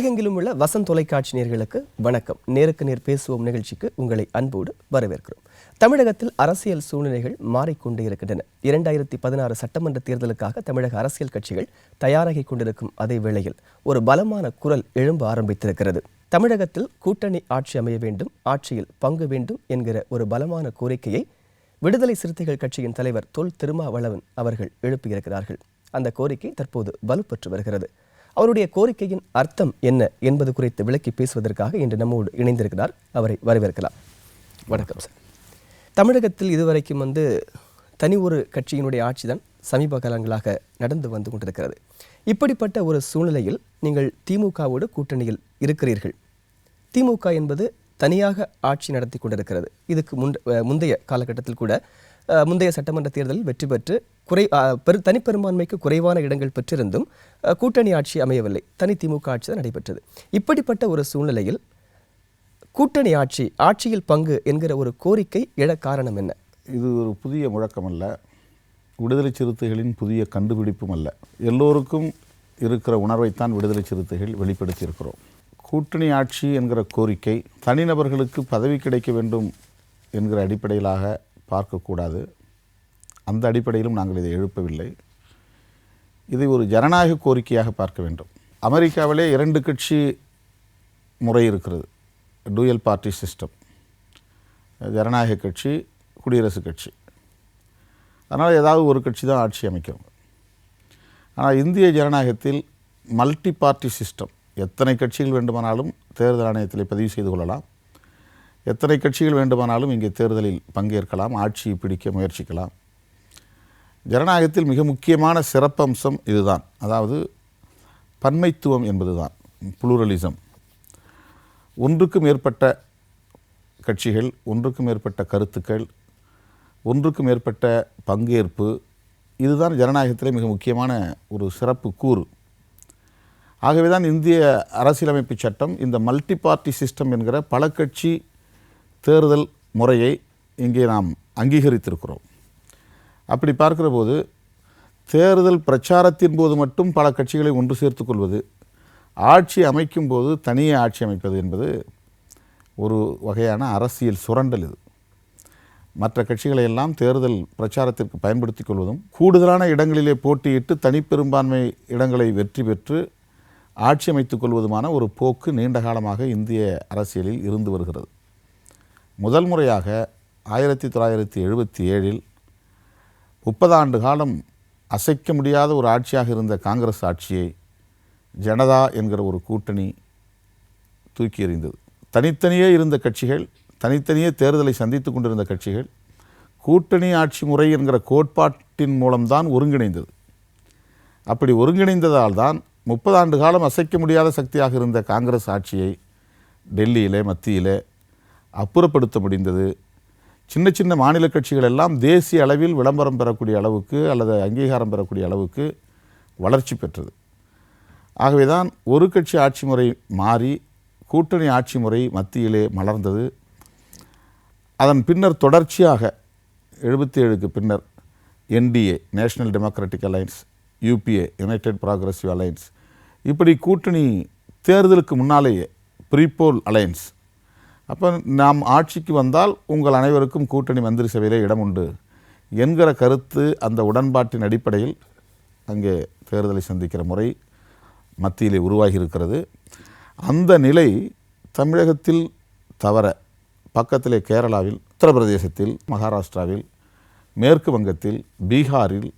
உலகெங்கிலும் உள்ள வசந்த் தொலைக்காட்சி நேயர்களுக்கு வணக்கம். நேருக்கு நேர் பேசுவோம் நிகழ்ச்சிக்கு உங்களை அன்போடு வரவேற்கிறோம். தமிழகத்தில் அரசியல் சூழ்நிலைகள் மாறிக்கொண்டே இருக்கின்றன. 2016 சட்டமன்ற தேர்தலுக்காக தமிழக அரசியல் கட்சிகள் தயாராகி கொண்டிருக்கும் அதே வேளையில் ஒரு பலமான குரல் எழும்ப ஆரம்பித்திருக்கிறது. தமிழகத்தில் கூட்டணி ஆட்சி அமைய வேண்டும், ஆட்சியில் பங்கு வேண்டும் என்கிற ஒரு பலமான கோரிக்கையை விடுதலை சிறுத்தைகள் கட்சியின் தலைவர் தொல் திருமாவளவன் அவர்கள் எழுப்பியிருக்கிறார்கள். அந்த கோரிக்கை தற்போது வலுப்பெற்று வருகிறது. அவருடைய கோரிக்கையின் அர்த்தம் என்ன என்பது குறித்து விளக்கி பேசுவதற்காக இன்று நம்மோடு இணைந்திருக்கிறார். அவரை வரவேற்கலாம். வணக்கம் சார். தமிழகத்தில் இதுவரைக்கும் தனி ஒரு கட்சியினுடைய ஆட்சிதான் சமீப காலங்களாக நடந்து வந்து கொண்டிருக்கிறது. இப்படிப்பட்ட ஒரு சூழ்நிலையில் நீங்கள் திமுகவோடு கூட்டணியில் இருக்கிறீர்கள். திமுக என்பது தனியாக ஆட்சி நடத்தி கொண்டிருக்கிறது. இதுக்கு முந்தைய காலகட்டத்தில் கூட முந்தைய சட்டமன்ற தேர்தலில் வெற்றி பெற்று தனிப்பெரும்பான்மைக்கு குறைவான இடங்கள் பெற்றிருந்தும் கூட்டணி ஆட்சி அமையவில்லை. தனி திமுக ஆட்சி தான் நடைபெற்றது. இப்படிப்பட்ட ஒரு சூழ்நிலையில் கூட்டணி ஆட்சியில் பங்கு என்கிற ஒரு கோரிக்கை எழ காரணம் என்ன? இது ஒரு புதிய முழக்கம் அல்ல, விடுதலை சிறுத்தைகளின் புதிய கண்டுபிடிப்பும் அல்ல. எல்லோருக்கும் இருக்கிற உணர்வைத்தான் விடுதலை சிறுத்தைகள் வெளிப்படுத்தியிருக்கிறோம். கூட்டணி ஆட்சி என்கிற கோரிக்கை தனிநபர்களுக்கு பதவி கிடைக்க வேண்டும் என்கிற அடிப்படையிலாக பார்க்கக்கூடாது. அந்த அடிப்படையிலும் நாங்கள் இதை எழுப்பவில்லை. இதை ஒரு ஜனநாயக கோரிக்கையாக பார்க்க வேண்டும். அமெரிக்காவிலே 2 கட்சி முறை இருக்கிறது, டூயல் பார்ட்டி சிஸ்டம். ஜனநாயக கட்சி, குடியரசுக் கட்சி. அதனால் ஏதாவது ஒரு கட்சி தான் ஆட்சி அமைக்கும். ஆனால் இந்திய ஜனநாயகத்தில் மல்டி பார்ட்டி சிஸ்டம். எத்தனை கட்சிகள் வேண்டுமானாலும் தேர்தல் ஆணையத்தில் பதிவு செய்து கொள்ளலாம், எத்தனை கட்சிகள் வேண்டுமானாலும் இங்கே தேர்தலில் பங்கேற்கலாம், ஆட்சியை பிடிக்க முயற்சிக்கலாம். ஜனநாயகத்தில் மிக முக்கியமான சிறப்பம்சம் இதுதான். அதாவது பன்மைத்துவம் என்பது தான், புளூரலிசம். ஒன்றுக்கு மேற்பட்ட கட்சிகள், ஒன்றுக்கு மேற்பட்ட கருத்துக்கள், ஒன்றுக்கு மேற்பட்ட பங்கேற்பு, இதுதான் ஜனநாயகத்திலே மிக முக்கியமான ஒரு சிறப்பு கூறு. ஆகவே தான் இந்திய அரசியலமைப்பு சட்டம் இந்த மல்டி பார்ட்டி சிஸ்டம் என்கிற பல கட்சி தேர்தல் முறையை இங்கே நாம் அங்கீகரித்திருக்கிறோம். அப்படி பார்க்கிற போது தேர்தல் பிரச்சாரத்தின் போது மட்டும் பல கட்சிகளை ஒன்று சேர்த்து கொள்வது, ஆட்சி அமைக்கும் போது தனியே ஆட்சி அமைப்பது என்பது ஒரு வகையான அரசியல் சுரண்டல். இது மற்ற கட்சிகளை எல்லாம் தேர்தல் பிரச்சாரத்திற்கு பயன்படுத்தி கொள்வதும், கூடுதலான இடங்களிலே போட்டியிட்டு தனிப்பெரும்பான்மை இடங்களை வெற்றி பெற்று ஆட்சி அமைத்துக் கொள்வதுமான ஒரு போக்கு நீண்ட காலமாக இந்திய அரசியலில் இருந்து வருகிறது. முதல் முறையாக 1977 30 ஆண்டு காலம் அசைக்க முடியாத ஒரு ஆட்சியாக இருந்த காங்கிரஸ் ஆட்சியை ஜனதா என்கிற ஒரு கூட்டணி தூக்கி எறிந்தது. தனித்தனியே இருந்த கட்சிகள், தனித்தனியே தேர்தலை சந்தித்து கொண்டிருந்த கட்சிகள் கூட்டணி ஆட்சி முறை என்கிற கோட்பாட்டின் மூலம்தான் ஒருங்கிணைந்தது. அப்படி ஒருங்கிணைந்ததால் தான் 30 ஆண்டு காலம் அசைக்க முடியாத சக்தியாக இருந்த காங்கிரஸ் ஆட்சியை டெல்லியிலே, மத்தியிலே அப்புறப்படுத்த முடிந்தது. சின்ன சின்ன மாநில கட்சிகள் எல்லாம் தேசிய அளவில் விளம்பரம் பெறக்கூடிய அளவுக்கு அல்லது அங்கீகாரம் பெறக்கூடிய அளவுக்கு வளர்ச்சி பெற்றது. ஆகவே தான் ஒரு கட்சி ஆட்சி முறை மாறி கூட்டணி ஆட்சி முறை மத்தியிலே மலர்ந்தது. அதன் பின்னர் தொடர்ச்சியாக 77க்கு பின்னர் NDA, national democratic alliance, UPA, United progressive alliance, இப்படி கூட்டணி தேர்தலுக்கு முன்னாலேயே ப்ரீபோல் அலையன்ஸ். அப்போ நாம் ஆட்சிக்கு வந்தால் உங்கள் அனைவருக்கும் கூட்டணி மந்திரி சபையிலே இடம் உண்டு என்கிற கருத்து, அந்த உடன்பாட்டின் அடிப்படையில் அங்கே தேர்தலை சந்திக்கிற முறை மத்தியிலே உருவாகி இருக்கிறது. அந்த நிலை தமிழகத்தில் தவிர பக்கத்திலே கேரளாவில், உத்தரப்பிரதேசத்தில், மகாராஷ்டிராவில், மேற்கு வங்கத்தில், பீகாரில்,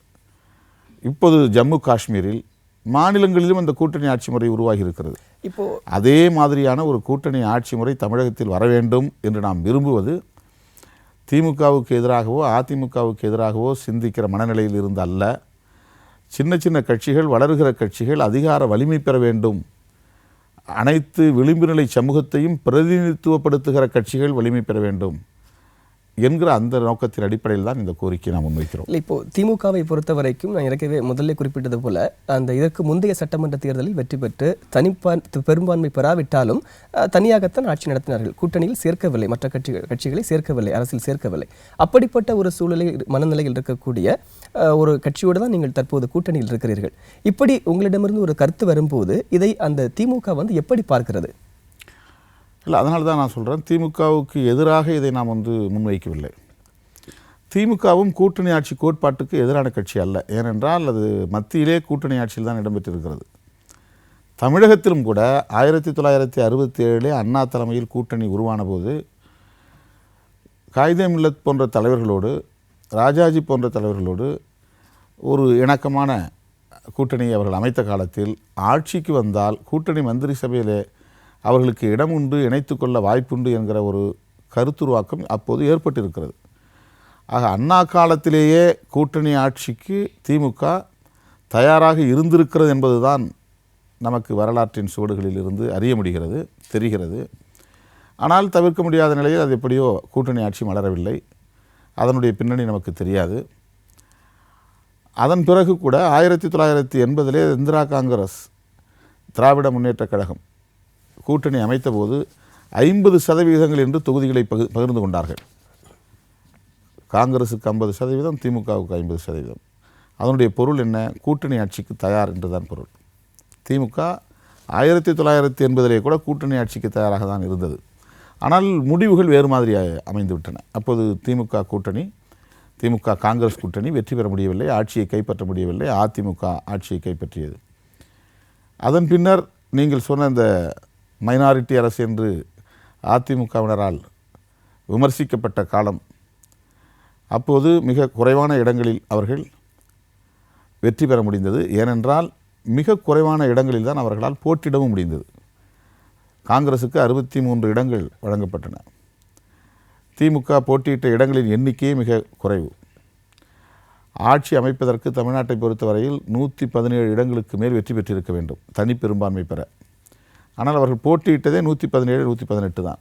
இப்போது ஜம்மு காஷ்மீரில் மாநிலங்களிலும் அந்த கூட்டணி ஆட்சி முறை உருவாகி இருக்கிறது. இப்போ அதே மாதிரியான ஒரு கூட்டணி ஆட்சி முறை தமிழகத்தில் வர வேண்டும் என்று நாம் விரும்புவது திமுகவுக்கு எதிராகவோ அதிமுகவுக்கு எதிராகவோ சிந்திக்கிற மனநிலையில் இருந்து அல்ல. சின்ன சின்ன கட்சிகள், வளர்கிற கட்சிகள் அதிகார வலிமை பெற வேண்டும், அனைத்து விளிம்பு நிலை சமூகத்தையும் பிரதிநிதித்துவப்படுத்துகிற கட்சிகள் வலிமை பெற வேண்டும் என்கிற அந்த நோக்கத்தின் அடிப்படையில் தான் இந்த கோரிக்கையை நாம் முன்வைக்கிறோம். இல்லை, இப்போ திமுகவை பொறுத்த வரைக்கும் நான் ஏற்கனவே முதல்ல குறிப்பிட்டது போல இதற்கு முந்தைய சட்டமன்ற தேர்தலில் வெற்றி பெற்று பெரும்பான்மை பெறாவிட்டாலும் தனியாகத்தான் ஆட்சி நடத்தினார்கள். கூட்டணியில் சேர்க்கவில்லை, மற்ற கட்சிகளை சேர்க்கவில்லை, அரசியல் சேர்க்கவில்லை. அப்படிப்பட்ட ஒரு சூழ்நிலை மனநிலையில் இருக்கக்கூடிய ஒரு கட்சியோடு தான் நீங்கள் தற்போது கூட்டணியில் இருக்கிறீர்கள். இப்படி உங்களிடமிருந்து ஒரு கருத்து வரும்போது இதை அந்த திமுக எப்படி பார்க்கிறது? இல்லை, அதனால தான் நான் சொல்கிறேன், திமுகவுக்கு எதிராக இதை நாம் முன்வைக்கவில்லை. திமுகவும் கூட்டணி ஆட்சி கோட்பாட்டுக்கு எதிரான கட்சி அல்ல. ஏனென்றால் அது மத்தியிலே கூட்டணி ஆட்சியில் தான் இடம்பெற்றிருக்கிறது. தமிழகத்திலும் கூட 1967 அண்ணா தலைமையில் கூட்டணி உருவான போது காயிதே மில்லத் போன்ற தலைவர்களோடு, ராஜாஜி போன்ற தலைவர்களோடு ஒரு இணக்கமான கூட்டணியை அவர்கள் அமைத்த காலத்தில் ஆட்சிக்கு வந்தால் கூட்டணி மந்திரி சபையிலே அவர்களுக்கு இடம் உண்டு, இணைத்து கொள்ள வாய்ப்புண்டு என்கிற ஒரு கருத்துருவாக்கம் அப்போது ஏற்பட்டிருக்கிறது. ஆக அண்ணா காலத்திலேயே கூட்டணி ஆட்சிக்கு திமுக தயாராக இருந்திருக்கிறது என்பதுதான் நமக்கு வரலாற்றின் சுவடுகளில் இருந்து அறிய முடிகிறது, தெரிகிறது. ஆனால் தவிர்க்க முடியாத நிலையில் அது எப்படியோ கூட்டணி ஆட்சி மலரவில்லை. அதனுடைய பின்னணி நமக்கு தெரியாது. அதன் பிறகு கூட 1980 இந்திரா காங்கிரஸ் திராவிட முன்னேற்றக் கழகம் கூட்டணி அமைத்த போது 50% என்று தொகுதிகளை பகிர்ந்து கொண்டார்கள். காங்கிரஸுக்கு 50%, திமுகவுக்கு 50%. அதனுடைய பொருள் என்ன? கூட்டணி ஆட்சிக்கு தயார் என்றுதான் பொருள். திமுக 1980 கூட கூட்டணி ஆட்சிக்கு தயாராக தான் இருந்தது. ஆனால் முடிவுகள் வேறு மாதிரியாக அமைந்துவிட்டன. அப்போது திமுக காங்கிரஸ் கூட்டணி வெற்றி பெற முடியவில்லை, ஆட்சியை கைப்பற்ற முடியவில்லை. அதிமுக ஆட்சியை கைப்பற்றியது. அதன் பின்னர் நீங்கள் சொன்ன இந்த மைனாரிட்டி அரசு என்று அதிமுகவினரால் விமர்சிக்கப்பட்ட காலம், அப்போது மிக குறைவான இடங்களில் அவர்கள் வெற்றி பெற முடிந்தது. ஏனென்றால் மிக குறைவான இடங்களில் தான் அவர்களால் போட்டியிடவும் முடிந்தது. காங்கிரஸுக்கு 63 இடங்கள் வழங்கப்பட்டன. திமுக போட்டியிட்ட இடங்களின் எண்ணிக்கையே மிக குறைவு. ஆட்சி அமைப்பதற்கு தமிழ்நாட்டை பொறுத்தவரையில் 117 இடங்களுக்கு மேல் வெற்றி பெற்றிருக்க வேண்டும் தனி பெரும்பான்மை பெற. ஆனால் அவர்கள் போட்டியிட்டதே 117, 118 தான்.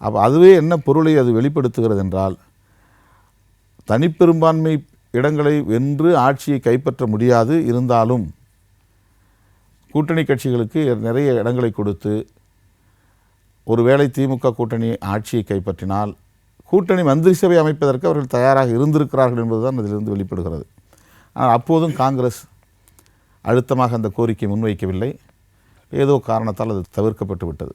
அப்போ அதுவே என்ன பொருளை அது வெளிப்படுத்துகிறது என்றால், தனிப்பெரும்பான்மை இடங்களை வென்று ஆட்சியை கைப்பற்ற முடியாது, இருந்தாலும் கூட்டணி கட்சிகளுக்கு நிறைய இடங்களை கொடுத்து ஒருவேளை திமுக கூட்டணி ஆட்சியை கைப்பற்றினால் கூட்டணி மந்திரி சபை அமைப்பதற்கு அவர்கள் தயாராக இருந்திருக்கிறார்கள் என்பதுதான் இதிலிருந்து வெளிப்படுகிறது. ஆனால் அப்போதும் காங்கிரஸ் அழுத்தமாக அந்த கோரிக்கை முன்வைக்கவில்லை. ஏதோ காரணத்தால் அது தவிர்க்கப்பட்டு விட்டது.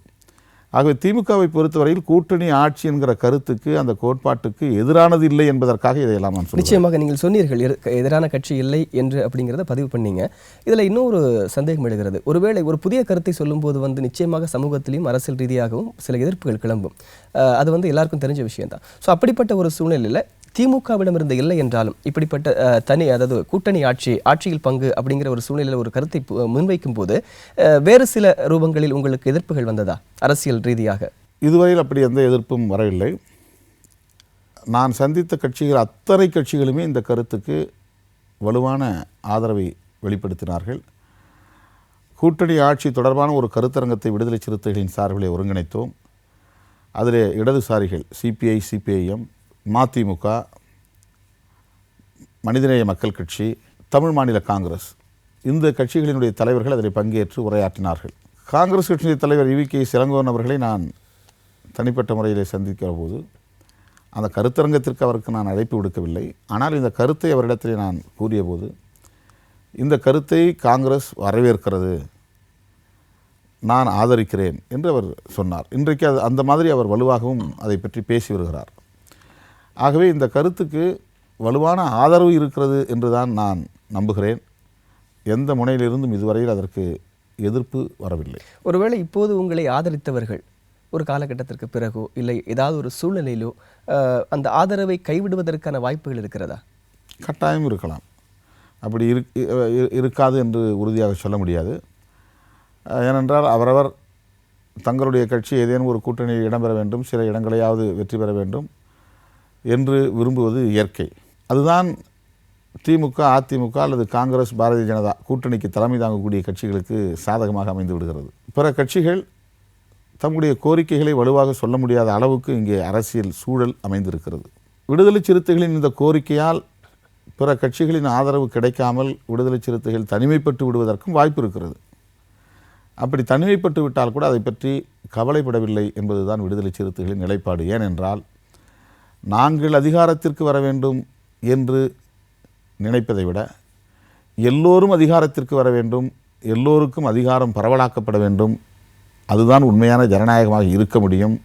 ஆகவே திமுகவை பொறுத்தவரையில் கூட்டணி ஆட்சி என்கிற கருத்துக்கு, அந்த கோட்பாட்டுக்கு எதிரானது இல்லை என்பதற்காக இதையெல்லாம் நான் சொல்கிறேன். நிச்சயமாக நீங்கள் சொன்னீர்கள் எதிரான கட்சி இல்லை என்று அப்படிங்கிறத பதிவு பண்ணீங்க. இதில் இன்னொரு சந்தேகம் எழுகிறது. ஒருவேளை ஒரு புதிய கருத்தை சொல்லும்போது நிச்சயமாக சமூகத்திலையும் அரசியல் ரீதியாகவும் சில எதிர்ப்புகள் கிளம்பும். அது எல்லாருக்கும் தெரிஞ்ச விஷயம்தான். ஸோ அப்படிப்பட்ட ஒரு சூழ்நிலையில் திமுகவிடம் இருந்த இல்லை என்றாலும் இப்படிப்பட்ட அதாவது கூட்டணி ஆட்சியில் பங்கு அப்படிங்கிற ஒரு சூழ்நிலையில் ஒரு கருத்தை முன்வைக்கும் போது வேறு சில ரூபங்களில் உங்களுக்கு எதிர்ப்புகள் வந்ததா அரசியல் ரீதியாக? இதுவரையில் அப்படி எந்த எதிர்ப்பும் வரவில்லை. நான் சந்தித்த கட்சிகள் அத்தனை கட்சிகளுமே இந்த கருத்துக்கு வலுவான ஆதரவை வெளிப்படுத்தினார்கள். கூட்டணி ஆட்சி தொடர்பான ஒரு கருத்தரங்கத்தை விடுதலை சிறுத்தைகளின் சார்பிலே ஒருங்கிணைத்தோம். அதிலே இடதுசாரிகள் சிபிஐ, சிபிஐஎம், மதிமுக, மனிதநேய மக்கள் கட்சி, தமிழ் மாநில காங்கிரஸ், இந்த கட்சிகளினுடைய தலைவர்கள் அதில் பங்கேற்று உரையாற்றினார்கள். காங்கிரஸ் கட்சியின் தலைவர் EVK இளங்கோவன் அவர்களை நான் தனிப்பட்ட முறையிலே சந்திக்கிற போது அந்த கருத்தரங்கத்திற்கு அவருக்கு நான் அழைப்பு விடுக்கவில்லை. ஆனால் இந்த கருத்தை அவரிடத்திலே நான் கூறிய போது, இந்த கருத்தை காங்கிரஸ் வரவேற்கிறது, நான் ஆதரிக்கிறேன் என்று அவர் சொன்னார். இன்றைக்கு அந்த மாதிரி அவர் வலுவாகவும் அதை பற்றி பேசி வருகிறார். ஆகவே இந்த கருத்துக்கு வலுவான ஆதரவு இருக்கிறது என்று தான் நான் நம்புகிறேன். எந்த முனையிலிருந்தும் இதுவரையில் அதற்கு எதிர்ப்பு வரவில்லை. ஒருவேளை இப்போது உங்களை ஆதரித்தவர்கள் ஒரு காலகட்டத்திற்கு பிறகோ இல்லை ஏதாவது ஒரு சூழ்நிலையிலோ அந்த ஆதரவை கைவிடுவதற்கான வாய்ப்புகள் இருக்கிறதா? கட்டாயம் இருக்கலாம். அப்படி இருக்காது என்று உறுதியாக சொல்ல முடியாது. ஏனென்றால் அவரவர் தங்களுடைய கட்சி ஏதேனும் ஒரு கூட்டணியில் இடம்பெற வேண்டும், சில இடங்களையாவது வெற்றி பெற வேண்டும் என்று விரும்புவது இயற்கை. அதுதான் திமுக, அதிமுக அல்லது காங்கிரஸ், பாரதிய ஜனதா கூட்டணிக்கு தலைமை தாங்கக்கூடிய கட்சிகளுக்கு சாதகமாக அமைந்து விடுகிறது. பிற கட்சிகள் தம்முடைய கோரிக்கைகளை வலுவாக சொல்ல முடியாத அளவுக்கு இங்கே அரசியல் சூழல் அமைந்திருக்கிறது. விடுதலை சிறுத்தைகளின் இந்த கோரிக்கையால் பிற கட்சிகளின் ஆதரவு கிடைக்காமல் விடுதலை சிறுத்தைகள் தனிமைப்பட்டு விடுவதற்கும் வாய்ப்பு இருக்கிறது. அப்படி தனிமைப்பட்டு விட்டால் கூட அதை பற்றி கவலைப்படவில்லை என்பதுதான் விடுதலை சிறுத்தைகளின் நிலைப்பாடு. ஏனென்றால் நாங்கள் அதிகாரத்திற்கு வர வேண்டும் என்று நினைப்பதை விட எல்லோரும் அதிகாரத்திற்கு வர வேண்டும், எல்லோருக்கும் அதிகாரம் பரவலாக்கப்பட வேண்டும், அதுதான் உண்மையான ஜனநாயகமாக இருக்க முடியும்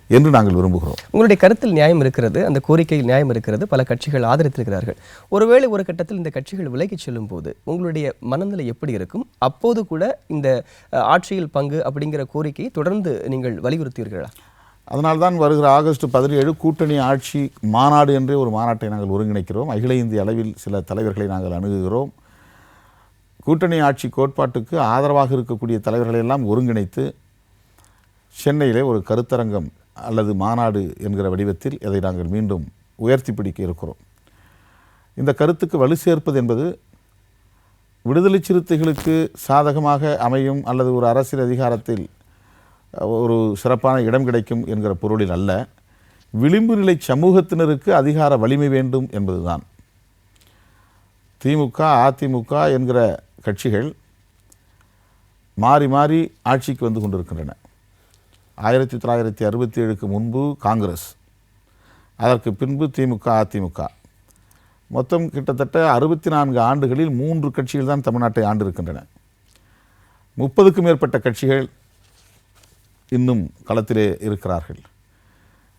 என்று நாங்கள் விரும்புகிறோம். உங்களுடைய கருத்தில் நியாயம் இருக்கிறது, அந்த கோரிக்கையில் நியாயம் இருக்கிறது, பல கட்சிகள் ஆதரித்திருக்கிறார்கள். ஒருவேளை ஒரு கட்டத்தில் இந்த கட்சிகள் விலகிச் செல்லும் போது உங்களுடைய மனநிலை எப்படி இருக்கும்? அப்போது கூட இந்த ஆட்சியில் பங்கு அப்படிங்கிற கோரிக்கையை தொடர்ந்து நீங்கள் வலியுறுத்தீர்களா? அதனால்தான் வருகிற ஆகஸ்ட் 17 கூட்டணி ஆட்சி மாநாடு என்றே ஒரு மாநாட்டை நாங்கள் ஒருங்கிணைக்கிறோம். அகில இந்திய அளவில் சில தலைவர்களை நாங்கள் அணுகுகிறோம். கூட்டணி ஆட்சி கோட்பாட்டுக்கு ஆதரவாக இருக்கக்கூடிய தலைவர்களை எல்லாம் ஒருங்கிணைத்து சென்னையிலே ஒரு கருத்தரங்கம் அல்லது மாநாடு என்கிற வடிவத்தில் இதை நாங்கள் மீண்டும் உயர்த்தி பிடிக்க இருக்கிறோம். இந்த கருத்துக்கு வலு சேர்ப்பது என்பது விடுதலை சிறுத்தைகளுக்கு சாதகமாக அமையும் அல்லது ஒரு அரசியல் அதிகாரத்தில் ஒரு சிறப்பான இடம் கிடைக்கும் என்கிற பொருளில் அல்ல, விளிம்பு நிலை சமூகத்தினருக்கு அதிகார வலிமை வேண்டும் என்பதுதான். திமுக, அதிமுக என்கிற கட்சிகள் மாறி மாறி ஆட்சிக்கு வந்து கொண்டிருக்கின்றன. 1967க்கு முன்பு காங்கிரஸ், அதற்கு பின்பு திமுக, அதிமுக. மொத்தம் கிட்டத்தட்ட 64 ஆண்டுகளில் 3 கட்சிகள் தான் தமிழ்நாட்டை ஆண்டிருக்கின்றன. 30க்கும் மேற்பட்ட கட்சிகள் இன்னும் களத்திலே இருக்கிறார்கள்.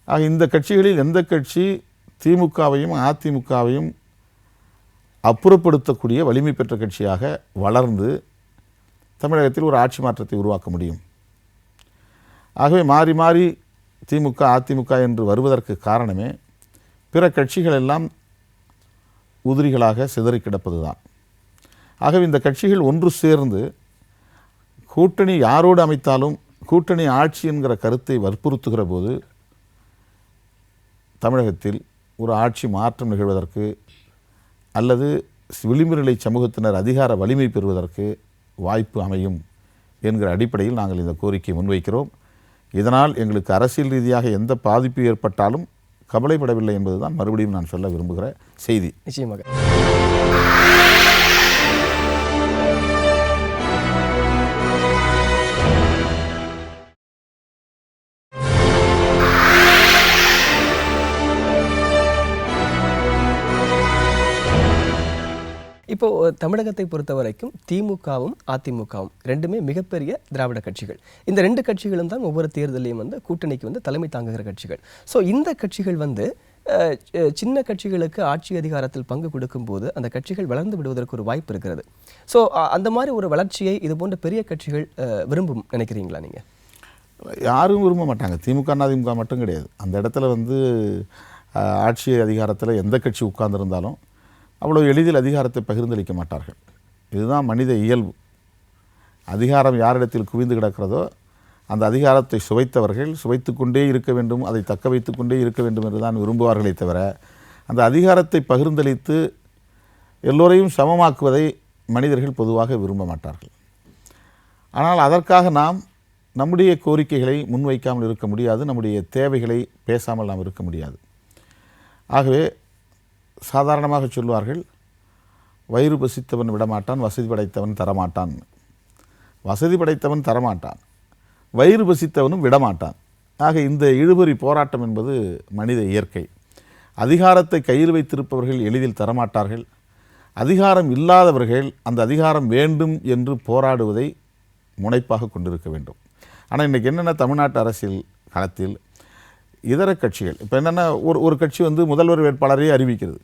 ஆக இந்த கட்சிகளில் எந்த கட்சி திமுகவையும் அதிமுகவையும் அப்புறப்படுத்தக்கூடிய வலிமை பெற்ற கட்சியாக வளர்ந்து தமிழகத்தில் ஒரு ஆட்சி மாற்றத்தை உருவாக்க முடியும்? ஆகவே மாறி மாறி திமுக, அதிமுக என்று வருவதற்கு காரணமே பிற கட்சிகள் எல்லாம் உதிரிகளாக சிதறி கிடப்பது தான். ஆகவே இந்த கட்சிகள் ஒன்று சேர்ந்து கூட்டணி யாரோடு அமைத்தாலும் கூட்டணி ஆட்சி என்கிற கருத்தை வற்புறுத்துகிற போது தமிழகத்தில் ஒரு ஆட்சி மாற்றம் நிகழ்வதற்கு அல்லது விளிம்பு நிலை சமூகத்தினர் அதிகார வலிமை பெறுவதற்கு வாய்ப்பு அமையும் என்கிற அடிப்படையில் நாங்கள் இந்த கோரிக்கையை முன்வைக்கிறோம். இதனால் எங்களுக்கு அரசியல் ரீதியாக எந்த பாதிப்பு ஏற்பட்டாலும் கவலைப்படவில்லை என்பதுதான் மறுபடியும் நான் சொல்ல விரும்புகிற செய்தி. நிச்சயமாக. இப்போ தமிழகத்தை பொறுத்த வரைக்கும் திமுகவும் அதிமுகவும் ரெண்டுமே மிகப்பெரிய திராவிட கட்சிகள். இந்த 2 கட்சிகளும் தான் ஒவ்வொரு தேர்தலையும் வந்து கூட்டணிக்கு வந்து தலைமை தாங்குகிற கட்சிகள். ஸோ இந்த கட்சிகள் வந்து சின்ன கட்சிகளுக்கு ஆட்சி அதிகாரத்தில் பங்கு கொடுக்கும்போது அந்த கட்சிகள் வளர்ந்து விடுவதற்கு ஒரு வாய்ப்பு இருக்கிறது. ஸோ அந்த மாதிரி ஒரு வளர்ச்சியை இது போன்ற பெரிய கட்சிகள் விரும்பும் நினைக்கிறீங்களா நீங்கள்? யாரும் விரும்ப மாட்டாங்க. திமுக, அதிமுக மட்டும் கிடையாது. அந்த இடத்துல வந்து ஆட்சி அதிகாரத்தில் எந்த கட்சி உட்கார்ந்துருந்தாலும் அவ்வளோ எளிதில் அதிகாரத்தை பகிர்ந்தளிக்க மாட்டார்கள். இதுதான் மனித இயல்பு. அதிகாரம் யாரிடத்தில் குவிந்து கிடக்கிறதோ அந்த அதிகாரத்தை சுவைத்தவர்கள் சுவைத்து கொண்டே இருக்க வேண்டும், அதை தக்க வைத்து கொண்டே இருக்க வேண்டும் என்று தான் விரும்புவார்களே தவிர அந்த அதிகாரத்தை பகிர்ந்தளித்து எல்லோரையும் சமமாக்குவதை மனிதர்கள் பொதுவாக விரும்ப மாட்டார்கள். ஆனால் அதற்காக நாம் நம்முடைய கோரிக்கைகளை முன்வைக்காமல் இருக்க முடியாது, நம்முடைய தேவைகளை பேசாமல் நாம் இருக்க முடியாது. ஆகவே சாதாரணமாக சொல்வார்கள், வயிறு பசித்தவன் விடமாட்டான், வசதி படைத்தவன் தரமாட்டான். வசதி படைத்தவன் தரமாட்டான், வயிறு பசித்தவனும் விடமாட்டான். ஆக இந்த இழுபறி போராட்டம் என்பது மனித இயற்கை. அதிகாரத்தை கையில் வைத்திருப்பவர்கள் எளிதில் தரமாட்டார்கள். அதிகாரம் இல்லாதவர்கள் அந்த அதிகாரம் வேண்டும் என்று போராடுவதை முனைப்பாக கொண்டிருக்க வேண்டும். ஆனால் இன்றைக்கி என்னென்ன தமிழ்நாட்டு அரசியல் களத்தில் இதர கட்சிகள் இப்போ என்னென்னா ஒரு கட்சி வந்து முதல்வர் வேட்பாளரையே அறிவிக்கிறது.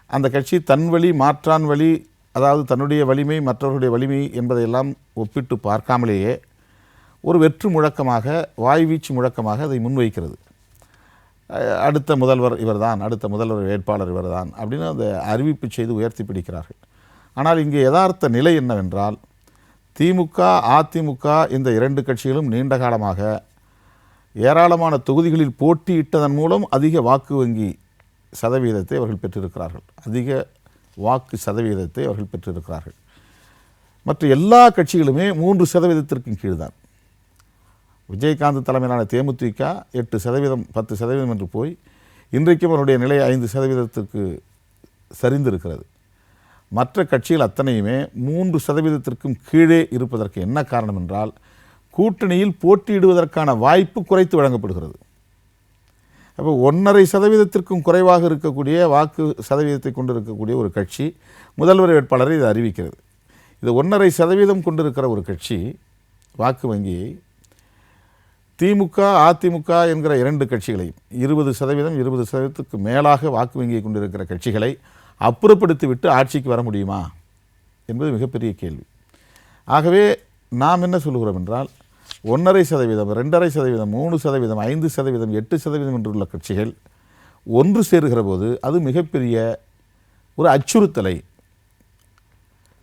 அந்த கட்சி தன் வழி மாற்றான் வழி, அதாவது தன்னுடைய வலிமை மற்றவர்களுடைய வலிமை என்பதையெல்லாம் ஒப்பிட்டு பார்க்காமலேயே ஒரு வெற்று முழக்கமாக, வாய்வீச்சு முழக்கமாக அதை முன்வைக்கிறது. அடுத்த முதல்வர் இவர்தான், அடுத்த முதல்வர் வேட்பாளர் இவர்தான் அப்படின்னு அந்த அறிவிப்பு செய்து உயர்த்தி பிடிக்கிறார்கள். ஆனால் இங்கே யதார்த்த நிலை என்னவென்றால், திமுக, அதிமுக இந்த 2 கட்சிகளும் நீண்ட காலமாக ஏராளமான தொகுதிகளில் போட்டியிட்டதன் மூலம் அதிக வாக்கு வங்கி சதவீதத்தை அவர்கள் பெற்றிருக்கிறார்கள். அதிக வாக்கு சதவீதத்தை அவர்கள் பெற்றிருக்கிறார்கள். மற்ற எல்லா கட்சிகளுமே 3% கீழ் தான். விஜயகாந்த் தலைமையிலான தேமுதிக 8%, 10% என்று போய் இன்றைக்கும் அவருடைய நிலை 5% சரிந்திருக்கிறது. மற்ற கட்சிகள் அத்தனையுமே 3% கீழே இருப்பதற்கு என்ன காரணம் என்றால், கூட்டணியில் போட்டியிடுவதற்கான வாய்ப்பு குறைத்து வழங்கப்படுகிறது. அப்போ 1.5% குறைவாக இருக்கக்கூடிய வாக்கு சதவீதத்தை கொண்டு இருக்கக்கூடிய ஒரு கட்சி முதல்வர் வேட்பாளரை இது அறிவிக்கிறது. இது 1.5% கொண்டிருக்கிற ஒரு கட்சி வாக்கு வங்கியை திமுக, அதிமுக என்கிற 2 கட்சிகளையும் 20%, 20%க்கு மேலாக வாக்கு வங்கியை கொண்டிருக்கிற கட்சிகளை அப்புறப்படுத்திவிட்டு ஆட்சிக்கு வர முடியுமா என்பது மிகப்பெரிய கேள்வி. ஆகவே நாம் என்ன சொல்கிறோம் என்றால், 1.5%, 2.5%, 3%, 5%, 8% என்றுள்ள கட்சிகள் ஒன்று சேருகிற போது அது மிகப்பெரிய ஒரு அச்சுறுத்தலை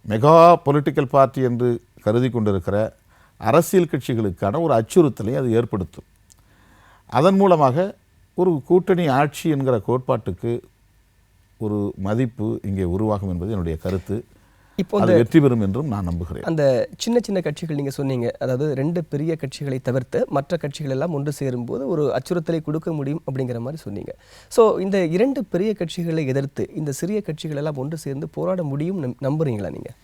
மெகா பொலிட்டிக்கல் பார்ட்டி என்று கருதி கொண்டிருக்கிற அரசியல் கட்சிகளுக்கான ஒரு அச்சுறுத்தலை அது ஏற்படுத்தும். அதன் மூலமாக ஒரு கூட்டணி ஆட்சி என்கிற கோட்பாட்டுக்கு ஒரு மதிப்பு இங்கே உருவாகும் என்பது என்னுடைய கருத்து. இப்போ அது வெற்றி பெறும் என்றும் நான் நம்புகிறேன். அந்த சின்ன சின்ன கட்சிகள் நீங்கள் சொன்னீங்க, அதாவது 2 பெரிய கட்சிகளை தவிர்த்து மற்ற கட்சிகள் எல்லாம் ஒன்று சேரும்போது ஒரு அச்சுறுத்தலை கொடுக்க முடியும் அப்படிங்கிற மாதிரி சொன்னீங்க. ஸோ இந்த 2 பெரிய கட்சிகளை எதிர்த்து இந்த சிறிய கட்சிகள் எல்லாம் ஒன்று சேர்ந்து போராட முடியும் நம்புறீங்களா நீங்கள்?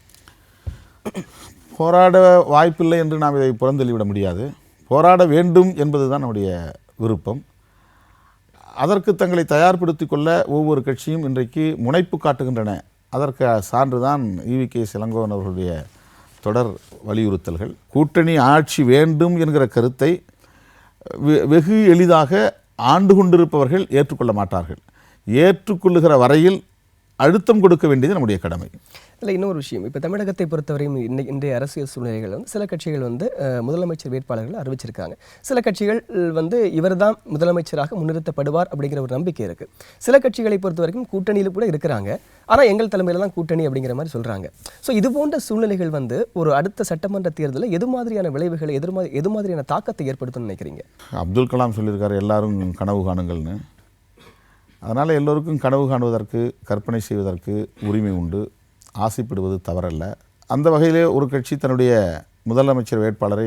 போராட வாய்ப்பில்லை என்று நாம் இதை புறந்தள்ளிவிட முடியாது. போராட வேண்டும் என்பது தான் நம்முடைய விருப்பம். அதற்கு தங்களை தயார்படுத்திக் கொள்ள ஒவ்வொரு கட்சியும் இன்றைக்கு முனைப்பு காட்டுகின்றன. அதற்கு சான்றுதான் EVK இளங்கோவன் அவர்களுடைய தொடர் வலியுறுத்தல்கள். கூட்டணி ஆட்சி வேண்டும் என்கிற கருத்தை வெகு எளிதாக ஆண்டு கொண்டிருப்பவர்கள் ஏற்றுக்கொள்ள மாட்டார்கள். ஏற்றுக்கொள்ளுகிற வரையில் அழுத்தம் கொடுக்க வேண்டியது நம்முடைய கடமை. இல்லை, இன்னொரு விஷயம், இப்போ தமிழகத்தை பொறுத்தவரையும் இன்றைய அரசியல் சூழ்நிலைகள் சில கட்சிகள் முதலமைச்சர் வேட்பாளர்கள் அறிவிச்சிருக்காங்க. சில கட்சிகள் இவர் தான் முதலமைச்சராக முன்னிறுத்தப்படுவார் அப்படிங்கிற ஒரு நம்பிக்கை இருக்குது. சில கட்சிகளை பொறுத்த வரைக்கும் கூட்டணியில் கூட இருக்கிறாங்க, ஆனால் எங்கள் தலைமையில் தான் கூட்டணி அப்படிங்கிற மாதிரி சொல்கிறாங்க. ஸோ இது போன்ற சூழ்நிலைகள் ஒரு அடுத்த சட்டமன்ற தேர்தலில் எது மாதிரியான விளைவுகளை எது மாதிரியான தாக்கத்தை ஏற்படுத்தும்னு நினைக்கிறீங்க? அப்துல் கலாம் சொல்லியிருக்காரு, எல்லாரும் கனவு காணுங்கள்னு. அதனால் எல்லோருக்கும் கனவு காணுவதற்கு, கற்பனை செய்வதற்கு உரிமை உண்டு. ஆசைப்படுவது தவறல்ல. அந்த வகையிலே ஒரு கட்சி தன்னுடைய முதலமைச்சர் வேட்பாளரை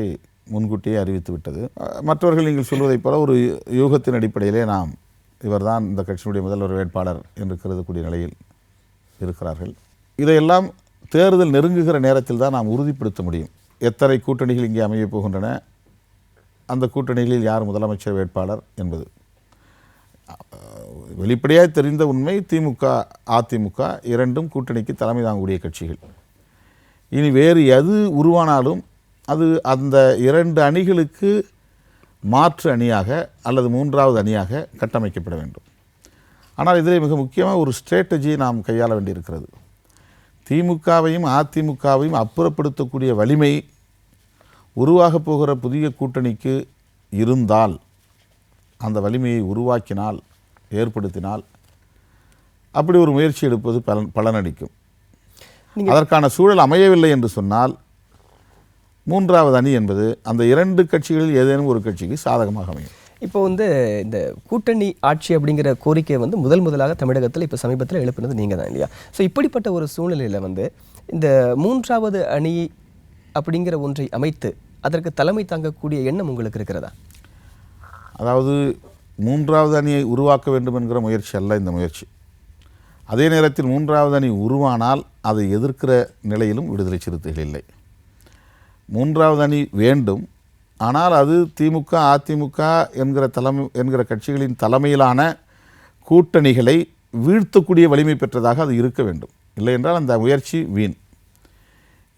முன்கூட்டியே அறிவித்து விட்டது. மற்றவர்கள் நீங்கள் சொல்வதைப் போல ஒரு யூகத்தின் அடிப்படையிலே நாம் இவர்தான் இந்த கட்சியினுடைய முதல்வர் வேட்பாளர் என்று கருதக்கூடிய நிலையில் இருக்கிறார்கள். இதையெல்லாம் தேர்தல் நெருங்குகிற நேரத்தில் தான் நாம் உறுதிப்படுத்த முடியும். எத்தனை கூட்டணிகள் இங்கே அமையப் போகின்றன, அந்த கூட்டணிகளில் யார் முதலமைச்சர் வேட்பாளர் என்பது. வெளிப்படையாக தெரிந்த உண்மை, திமுக, அதிமுக இரண்டும் கூட்டணிக்கு தலைமை தாங்கக்கூடிய கட்சிகள். இனி வேறு எது உருவானாலும் அது அந்த 2 அணிகளுக்கு மாற்று அணியாக அல்லது 3வது அணியாக கட்டமைக்கப்பட வேண்டும். ஆனால் இதில் மிக முக்கியமாக ஒரு ஸ்ட்ராட்டஜியை நாம் கையாள வேண்டியிருக்கிறது. திமுகவையும் அதிமுகவையும் அப்புறப்படுத்தக்கூடிய வலிமை உருவாகப் போகிற புதிய கூட்டணிக்கு இருந்தால், அந்த வலிமையை உருவாக்கினால், ஏற்படுத்தினால், அப்படி ஒரு முயற்சி எடுப்பது பலனளிக்கும். அதற்கான சூழல் அமையவில்லை என்று சொன்னால் 3வது அணி என்பது அந்த 2 கட்சிகளில் ஏதேனும் ஒரு கட்சிக்கு சாதகமாக அமையும். இப்போ இந்த கூட்டணி ஆட்சி அப்படிங்கிற கோரிக்கையை முதலாக தமிழகத்தில் இப்போ சமீபத்தில் எழுப்பினது நீங்கள் தான் இல்லையா? ஸோ இப்படிப்பட்ட ஒரு சூழ்நிலையில் இந்த 3வது அணி அப்படிங்கிற ஒன்றை அமைத்து அதற்கு தலைமை தாங்கக்கூடிய எண்ணம் உங்களுக்கு இருக்கிறதா? அதாவது 3வது அணியை உருவாக்க வேண்டும் என்கிற முயற்சி அல்ல இந்த முயற்சி. அதே நேரத்தில் 3வது அணி உருவானால் அதை எதிர்க்கிற நிலையிலும் விடுதலை சிறுத்தைகள் இல்லை. 3வது அணி வேண்டும், ஆனால் அது திமுக, அதிமுக என்கிற கட்சிகளின் தலைமையிலான கூட்டணிகளை வீழ்த்தக்கூடிய வலிமை பெற்றதாக அது இருக்க வேண்டும். இல்லை என்றால் அந்த முயற்சி வீண்.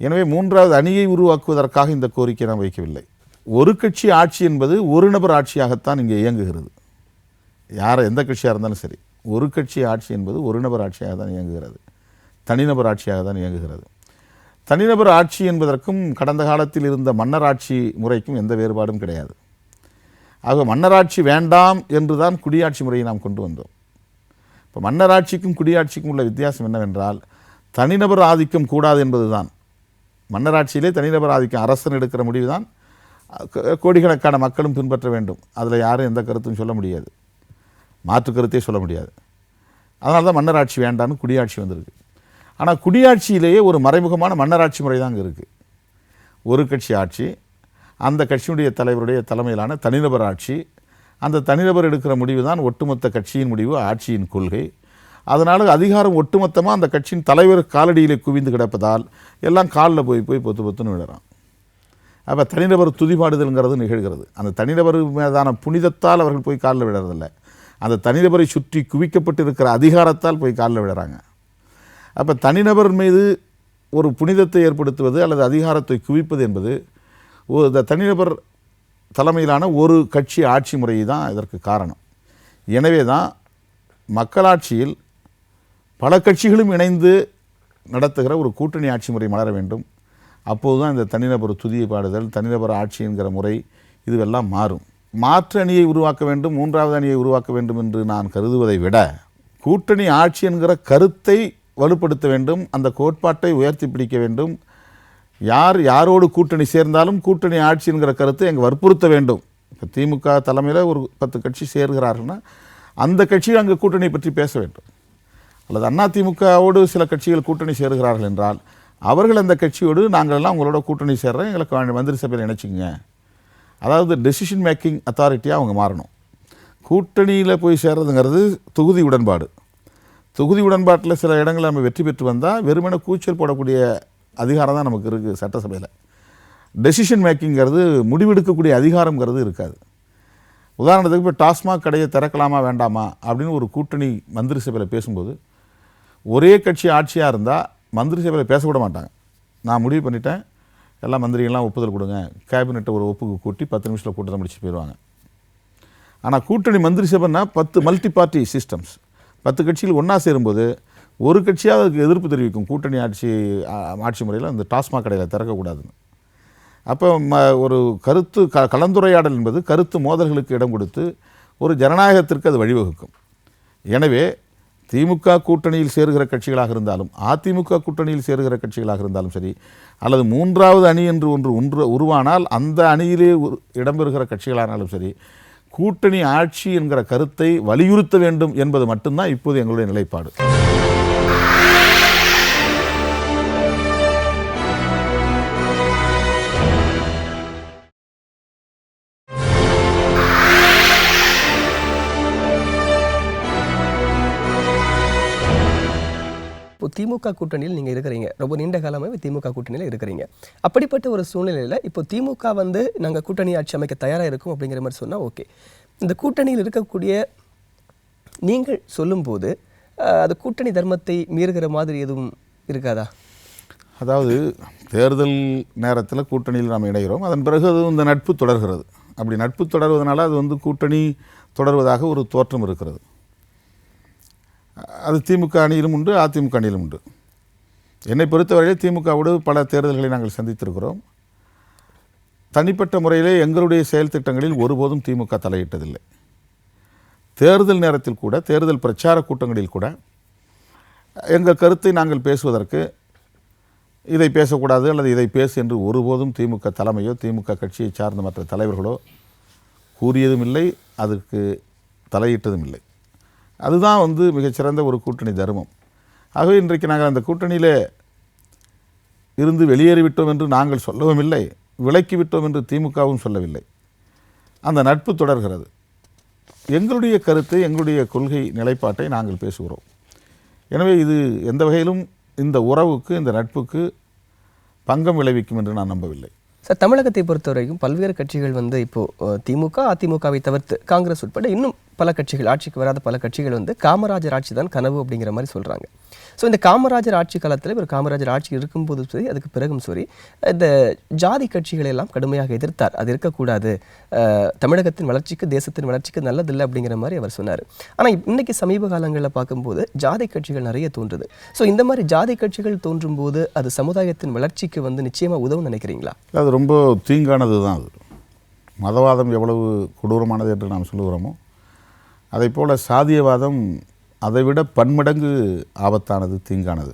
எனவே 3வது அணியை உருவாக்குவதற்காக இந்த கோரிக்கை நாம் வைக்கவில்லை. ஒரு கட்சி ஆட்சி என்பது ஒரு நபர் ஆட்சியாகத்தான் இங்கே இயங்குகிறது. எந்த கட்சியாக இருந்தாலும் சரி, ஒரு கட்சி ஆட்சி என்பது ஒரு நபர் ஆட்சியாக தான் இயங்குகிறது, தனிநபர் ஆட்சியாக தான் இயங்குகிறது. தனிநபர் ஆட்சி என்பதற்கும் கடந்த காலத்தில் இருந்த மன்னராட்சி முறைக்கும் எந்த வேறுபாடும் கிடையாது. ஆக மன்னராட்சி வேண்டாம் என்று தான் குடியாட்சி முறையை நாம் கொண்டு வந்தோம். இப்போ மன்னராட்சிக்கும் குடியாட்சிக்கும் உள்ள வித்தியாசம் என்னவென்றால், தனிநபர் ஆதிக்கம் கூடாது என்பது தான். மன்னராட்சியிலே தனிநபர் ஆதிக்கம், அரசன் எடுக்கிற முடிவு தான் கோடிக்கணக்கான மக்களும் பின்பற்ற வேண்டும். அதில் யாரும் எந்த கருத்தும் சொல்ல முடியாது, மாற்று கருத்தே சொல்ல முடியாது. அதனால தான் மன்னராட்சி வேண்டான்னு குடியாட்சி வந்திருக்கு. ஆனால் குடியாட்சியிலேயே ஒரு மறைமுகமான மன்னராட்சி முறை தான் இருக்குது. ஒரு கட்சி ஆட்சி, அந்த கட்சியினுடைய தலைவருடைய தலைமையிலான தனிநபர் ஆட்சி, அந்த தனிநபர் எடுக்கிற முடிவு தான் ஒட்டுமொத்த கட்சியின் முடிவு, ஆட்சியின் கொள்கை. அதனால் அதிகாரம் ஒட்டுமொத்தமாக அந்த கட்சியின் தலைவர் காலடியிலே குவிந்து கிடப்பதால் எல்லாம் காலில் போய் பொத்து பொத்துன்னு விடுறான். அப்போ தனிநபர் துதிபாடுதல்ங்கிறது நிகழ்கிறது. அந்த தனிநபர் மீதான புனிதத்தால் அவர்கள் போய் காலில் விடுறதில்ல, அந்த தனிநபரை சுற்றி குவிக்கப்பட்டு இருக்கிற அதிகாரத்தால் போய் காலில் விடுறாங்க. அப்போ தனிநபர் மீது ஒரு புனிதத்தை ஏற்படுத்துவது அல்லது அதிகாரத்தை குவிப்பது என்பது இந்த தனிநபர் தலைமையிலான ஒரு கட்சி ஆட்சி முறை தான் இதற்கு காரணம். எனவே தான் மக்களாட்சியில் பல கட்சிகளும் இணைந்து நடத்துகிற ஒரு கூட்டணி ஆட்சி முறை மலர வேண்டும். அப்போது தான் இந்த தனிநபர் துதியை பாடுதல், தனிநபர் ஆட்சி என்கிற முறை இதுவெல்லாம் மாறும். மாற்று அணியை உருவாக்க வேண்டும், மூன்றாவது அணியை உருவாக்க வேண்டும் என்று நான் கருதுவதை விட கூட்டணி ஆட்சி என்கிற கருத்தை வலுப்படுத்த வேண்டும், அந்த கோட்பாட்டை உயர்த்தி பிடிக்க வேண்டும். யாரோடு கூட்டணி சேர்ந்தாலும் கூட்டணி ஆட்சி என்கிற கருத்தை அங்கே வற்புறுத்த வேண்டும். இப்போ திமுக தலைமையில் ஒரு 10 கட்சி சேர்கிறார்கள்னா அந்த கட்சியில் அங்கே கூட்டணி பற்றி பேச வேண்டும். அல்லது அதிமுகவோடு சில கட்சிகள் கூட்டணி சேருகிறார்கள் என்றால் அவர்கள் அந்த கட்சியோடு நாங்களெல்லாம் உங்களோட கூட்டணி சேர்றோம், எங்களுக்கு மந்திரி சபையில் நினைச்சிங்க, அதாவது டெசிஷன் மேக்கிங் அத்தாரிட்டியாக அவங்க மாறணும். கூட்டணியில் போய் சேர்றதுங்கிறது தொகுதி உடன்பாடு. தொகுதி உடன்பாட்டில் சில இடங்களில் நம்ம வெற்றி பெற்று வந்தால் வெறுமனே கூச்சல் போடக்கூடிய அதிகாரம் தான் நமக்கு இருக்குது சட்டசபையில். டெசிஷன் மேக்கிங்கிறது, முடிவெடுக்கக்கூடிய அதிகாரங்கிறது இருக்காது. உதாரணத்துக்கு இப்போ டாஸ்மாக் கடையை திறக்கலாமா வேண்டாமா அப்படின்னு ஒரு கூட்டணி மந்திரி சபையில் பேசும்போது ஒரே கட்சி ஆட்சியாக இருந்தால் மந்திரி சபையில் பேச விட மாட்டாங்க. நான் முடிவு பண்ணிட்டேன், எல்லாம் மந்திரிகள்லாம் ஒப்புதல் கொடுங்க, கேபினெட்டை ஒரு ஒப்புக்கு கூட்டி 10 நிமிஷத்தில் கூட்டத்தை முடிச்சு போயிடுவாங்க. ஆனால் கூட்டணி மந்திரி சபைன்னா 10 மல்டி பார்ட்டி சிஸ்டம்ஸ், 10 கட்சிகள் ஒன்றா சேரும்போது ஒரு கட்சியாக அதுக்கு எதிர்ப்பு தெரிவிக்கும். கூட்டணி ஆட்சி முறையில் அந்த டாஸ்மாக் கடையில் திறக்கக்கூடாதுன்னு. அப்போ ஒரு கருத்து கலந்துரையாடல் என்பது கருத்து மோதல்களுக்கு இடம் கொடுத்து ஒரு ஜனநாயகத்திற்கு அது வழிவகுக்கும். எனவே திமுக கூட்டணியில் சேருகிற கட்சிகளாக இருந்தாலும் அதிமுக கூட்டணியில் சேருகிற கட்சிகளாக இருந்தாலும் சரி, அல்லது மூன்றாவது அணி என்று ஒன்று உருவானால் அந்த அணியிலே இடம்பெறுகிற கட்சிகளானாலும் சரி, கூட்டணி ஆட்சி என்கிற கருத்தை வலியுறுத்த வேண்டும் என்பது மட்டும்தான் இப்போது எங்களுடைய நிலைப்பாடு. இப்போ திமுக கூட்டணியில் நீங்கள் இருக்கிறீங்க, ரொம்ப நீண்ட காலமாகவே திமுக கூட்டணியில் இருக்கிறீங்க. அப்படிப்பட்ட ஒரு சூழ்நிலையில் இப்போ திமுக நாங்கள் கூட்டணி ஆட்சி அமைக்க தயாராக இருக்கும் அப்படிங்கிற மாதிரி சொன்னால் ஓகே. இந்த கூட்டணியில் இருக்கக்கூடிய நீங்கள் சொல்லும்போது அது கூட்டணி தர்மத்தை மீறுகிற மாதிரி எதுவும் இருக்காதா? அதாவது தேர்தல் நேரத்தில் கூட்டணியில் நாம் இணைகிறோம், அதன் பிறகு அது இந்த நட்பு தொடர்கிறது. அப்படி நட்பு தொடர்வதனால அது கூட்டணி தொடர்வதாக ஒரு தோற்றம் இருக்கிறது. அது திமுக அணியிலும் உண்டு, அதிமுக அணியிலும் உண்டு. என்னை பொறுத்தவரையில் திமுகவோடு பல தேர்தல்களை நாங்கள் சந்தித்திருக்கிறோம். தனிப்பட்ட முறையிலே எங்களுடைய செயல் திட்டங்களில் ஒருபோதும் திமுக தலையிட்டதில்லை. தேர்தல் நேரத்தில் கூட, தேர்தல் பிரச்சார கூட்டங்களில் கூட எங்கள் கருத்தை நாங்கள் பேசுவதற்கு இதை பேசக்கூடாது அல்லது இதை பேசு என்று ஒருபோதும் திமுக தலைமையோ திமுக கட்சியை சார்ந்த மற்ற தலைவர்களோ கூறியதும் இல்லை, அதற்கு தலையிட்டதும் இல்லை. அதுதான் மிகச்சிறந்த ஒரு கூட்டணி தர்மம். ஆகவே இன்றைக்கு நாங்கள் அந்த கூட்டணியில் இருந்து வெளியேறிவிட்டோம் என்று நாங்கள் சொல்லவும் இல்லை, விலக்கிவிட்டோம் என்று திமுகவும் சொல்லவில்லை. அந்த நட்பு தொடர்கிறது. எங்களுடைய கருத்தை, எங்களுடைய கொள்கை நிலைப்பாட்டை நாங்கள் பேசுகிறோம். எனவே இது எந்த வகையிலும் இந்த உறவுக்கு, இந்த நட்புக்கு பங்கம் விளைவிக்கும் என்று நான் நம்பவில்லை. சார், தமிழகத்தை பொறுத்தவரைக்கும் பல்வேறு கட்சிகள் இப்போது திமுக அதிமுகவை தவிர்த்து காங்கிரஸ் உட்பட இன்னும் பல கட்சிகள், ஆட்சிக்கு வராத பல கட்சிகள் காமராஜர் ஆட்சி தான் கனவு அப்படிங்கிற மாதிரி சொல்கிறாங்க. ஸோ இந்த காமராஜர் ஆட்சி காலத்தில் ஒரு காமராஜர் ஆட்சி இருக்கும்போதும் சரி, அதுக்கு பிறகும் சரி, இந்த ஜாதி கட்சிகளை எல்லாம் கடுமையாக எதிர்த்தார். அது இருக்கக்கூடாது, தமிழகத்தின் வளர்ச்சிக்கு, தேசத்தின் வளர்ச்சிக்கு நல்லதில்லை அப்படிங்கிற மாதிரி அவர் சொன்னார். ஆனால் இன்னைக்கு சமீப காலங்களில் பார்க்கும்போது ஜாதி கட்சிகள் நிறைய தோன்றுது. ஸோ இந்த மாதிரி ஜாதி கட்சிகள் தோன்றும் போது அது சமுதாயத்தின் வளர்ச்சிக்கு நிச்சயமாக உதவும் நினைக்கிறீங்களா? அது ரொம்ப தீங்கானது தான். அது மதவாதம் எவ்வளவு கொடூரமானது என்று நாம் சொல்லுகிறோமோ அதை போல் சாதியவாதம் அதைவிட பன்மடங்கு ஆபத்தானது, தீங்கானது.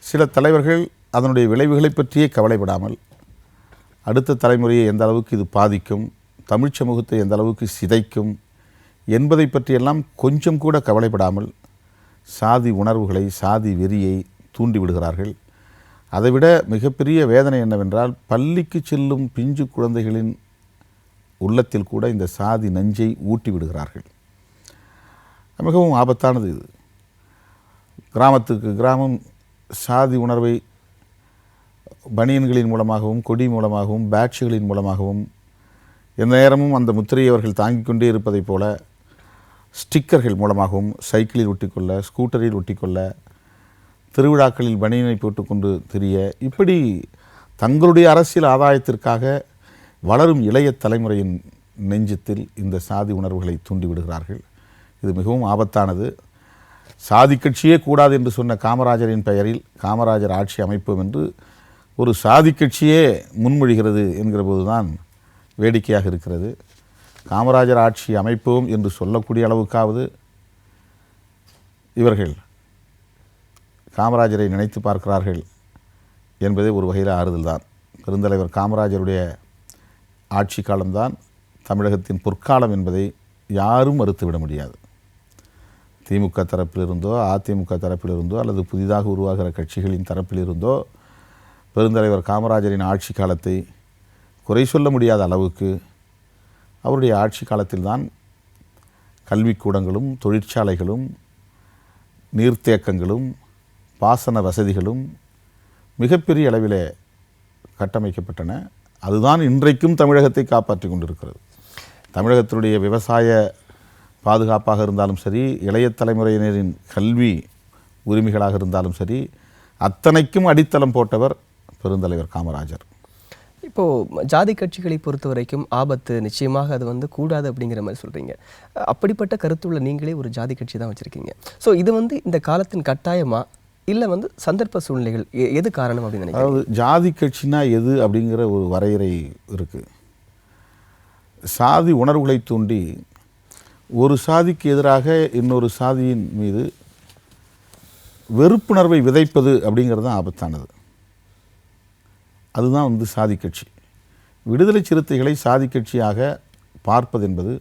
சில தலைவர்கள் அதனுடைய விளைவுகளை பற்றியே கவலைப்படாமல் அடுத்த தலைமுறையை எந்த அளவுக்கு இது பாதிக்கும், தமிழ் சமூகத்தை எந்த அளவுக்கு சிதைக்கும் என்பதை பற்றியெல்லாம் கொஞ்சம் கூட கவலைப்படாமல் சாதி உணர்வுகளை, சாதி வெறியை தூண்டிவிடுகிறார்கள். அதைவிட மிகப்பெரிய வேதனை என்னவென்றால், பள்ளிக்கு செல்லும் பிஞ்சு குழந்தைகளின் உள்ளத்தில் கூட இந்த சாதி நஞ்சை ஊட்டி விடுகிறார்கள். மிகவும் ஆபத்தானது இது. கிராமத்துக்கு கிராமம் சாதி உணர்வை பனியன்களின் மூலமாகவும், கொடி மூலமாகவும், பேட்சுகளின் மூலமாகவும், எந்த நேரமும் அந்த முத்திரையை அவர்கள் தாங்கிக் கொண்டே இருப்பதைப் போல ஸ்டிக்கர்கள் மூலமாகவும் சைக்கிளில் ஒட்டிக்கொள்ள, ஸ்கூட்டரில் ஒட்டிக்கொள்ள, திருவிழாக்களில் பனியனை போட்டுக்கொண்டு திரிய, இப்படி தங்களுடைய அரசியல் ஆதாயத்திற்காக வளரும் இளைய தலைமுறையின் நெஞ்சத்தில் இந்த சாதி உணர்வுகளை தூண்டிவிடுகிறார்கள். இது மிகவும் ஆபத்தானது. சாதி கட்சியே கூடாது என்று சொன்ன காமராஜரின் பெயரில் காமராஜர் ஆட்சி அமைப்போம் என்று ஒரு சாதி கட்சியே முன்மொழிகிறது என்கிற போதுதான் வேடிக்கையாக இருக்கிறது. காமராஜர் ஆட்சி அமைப்போம் என்று சொல்லக்கூடிய அளவுக்காவது இவர்கள் காமராஜரை நினைத்து பார்க்கிறார்கள் என்பதே ஒரு வகையில் ஆறுதல் தான். பெருந்தலைவர் காமராஜருடைய ஆட்சி காலம்தான் தமிழகத்தின் பொற்காலம் என்பதை யாரும் மறுத்துவிட முடியாது. திமுக தரப்பிலிருந்தோ, அதிமுக தரப்பிலிருந்தோ, அல்லது புதிதாக உருவாகிற கட்சிகளின் தரப்பிலிருந்தோ பெருந்தலைவர் காமராஜரின் ஆட்சி காலத்தை குறை சொல்ல முடியாத அளவுக்கு அவருடைய ஆட்சி காலத்தில்தான் கல்விக்கூடங்களும், தொழிற்சாலைகளும், நீர்த்தேக்கங்களும், பாசன வசதிகளும் மிகப்பெரிய அளவிலே கட்டமைக்கப்பட்டன. அதுதான் இன்றைக்கும் தமிழகத்தை காப்பாற்றி கொண்டிருக்கிறது. தமிழகத்தினுடைய விவசாய பாதுகாப்பாக இருந்தாலும் சரி, இளைய தலைமுறையினரின் கல்வி உரிமைகளாக இருந்தாலும் சரி, அத்தனைக்கும் அடித்தளம் போட்டவர் பெருந்தலைவர் காமராஜர். இப்போது ஜாதி கட்சிகளை பொறுத்த வரைக்கும் ஆபத்து நிச்சயமாக அது வந்து கூடாது அப்படிங்கிற மாதிரி சொல்கிறீங்க. அப்படிப்பட்ட கருத்துள்ள நீங்களே ஒரு ஜாதி கட்சி தான் வச்சுருக்கீங்க. ஸோ இது வந்து இந்த காலத்தின் கட்டாயமா இல்லை வந்து சந்தர்ப்ப சூழ்நிலைகள் எது காரணம் அப்படின்னு நினைக்கிறேன்? அதாவது ஜாதி கட்சினா எது அப்படிங்கிற ஒரு வரையறை இருக்குது. சாதி உணர்வுகளை தூண்டி ஒரு சாதிக்கு எதிராக இன்னொரு சாதியின் மீது வெறுப்புணர்வை விதைப்பது அப்படிங்கிறது தான் ஆபத்தானது. அதுதான் வந்து சாதி கட்சி. விடுதலை சிறுத்தைகளை சாதி கட்சியாக பார்ப்பது என்பது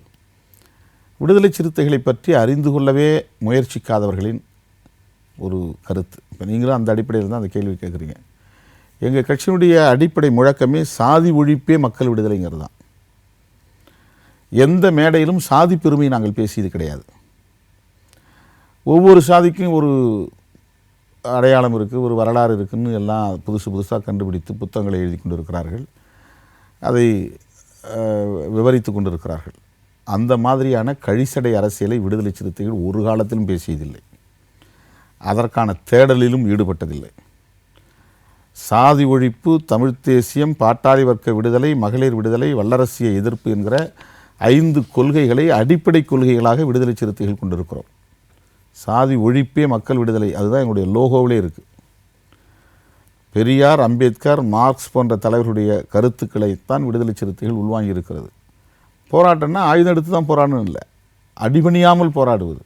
விடுதலை சிறுத்தைகளை பற்றி அறிந்து கொள்ளவே முயற்சிக்காதவர்களின் ஒரு கருத்து. இப்போ நீங்களும் அந்த அடிப்படையில் தான் அந்த கேள்வி கேட்குறீங்க. எங்கள் கட்சியினுடைய அடிப்படை முழக்கமே சாதி ஒழிப்பே மக்கள் விடுதலைங்கிறது தான். எந்த மேடையிலும் சாதி பெருமையை நாங்கள் பேசியது கிடையாது. ஒவ்வொரு சாதிக்கும் ஒரு அடையாளம் இருக்குது, ஒரு வரலாறு இருக்குதுன்னு எல்லாம் புதுசாக கண்டுபிடித்து புத்தகங்களை எழுதி கொண்டு இருக்கிறார்கள், அதை விவரித்து கொண்டு இருக்கிறார்கள். அந்த மாதிரியான கழிசடை அரசியலை விடுதலை சிறுத்தைகள் ஒரு காலத்திலும் பேசியதில்லை, அதற்கான தேடலிலும் ஈடுபட்டதில்லை. சாதி ஒழிப்பு, தமிழ் தேசியம், பாட்டாளி வர்க்க விடுதலை, மகளிர் விடுதலை, வல்லரசிய எதிர்ப்பு என்கிற 5 கொள்கைகளை அடிப்படை கொள்கைகளாக விடுதலை சிறுத்தைகள் கொண்டிருக்கிறோம். சாதி ஒழிப்பே மக்கள் விடுதலை, அதுதான் எங்களுடைய லோகோவிலே இருக்குது. பெரியார், அம்பேத்கர், மார்க்ஸ் போன்ற தலைவர்களுடைய கருத்துக்களைத்தான் விடுதலை சிறுத்தைகள் உள்வாங்கி இருக்கிறது. போராட்டம்னா ஆயுதம் எடுத்து தான் போராடணும் இல்லை, அடிபணியாமல் போராடுவது,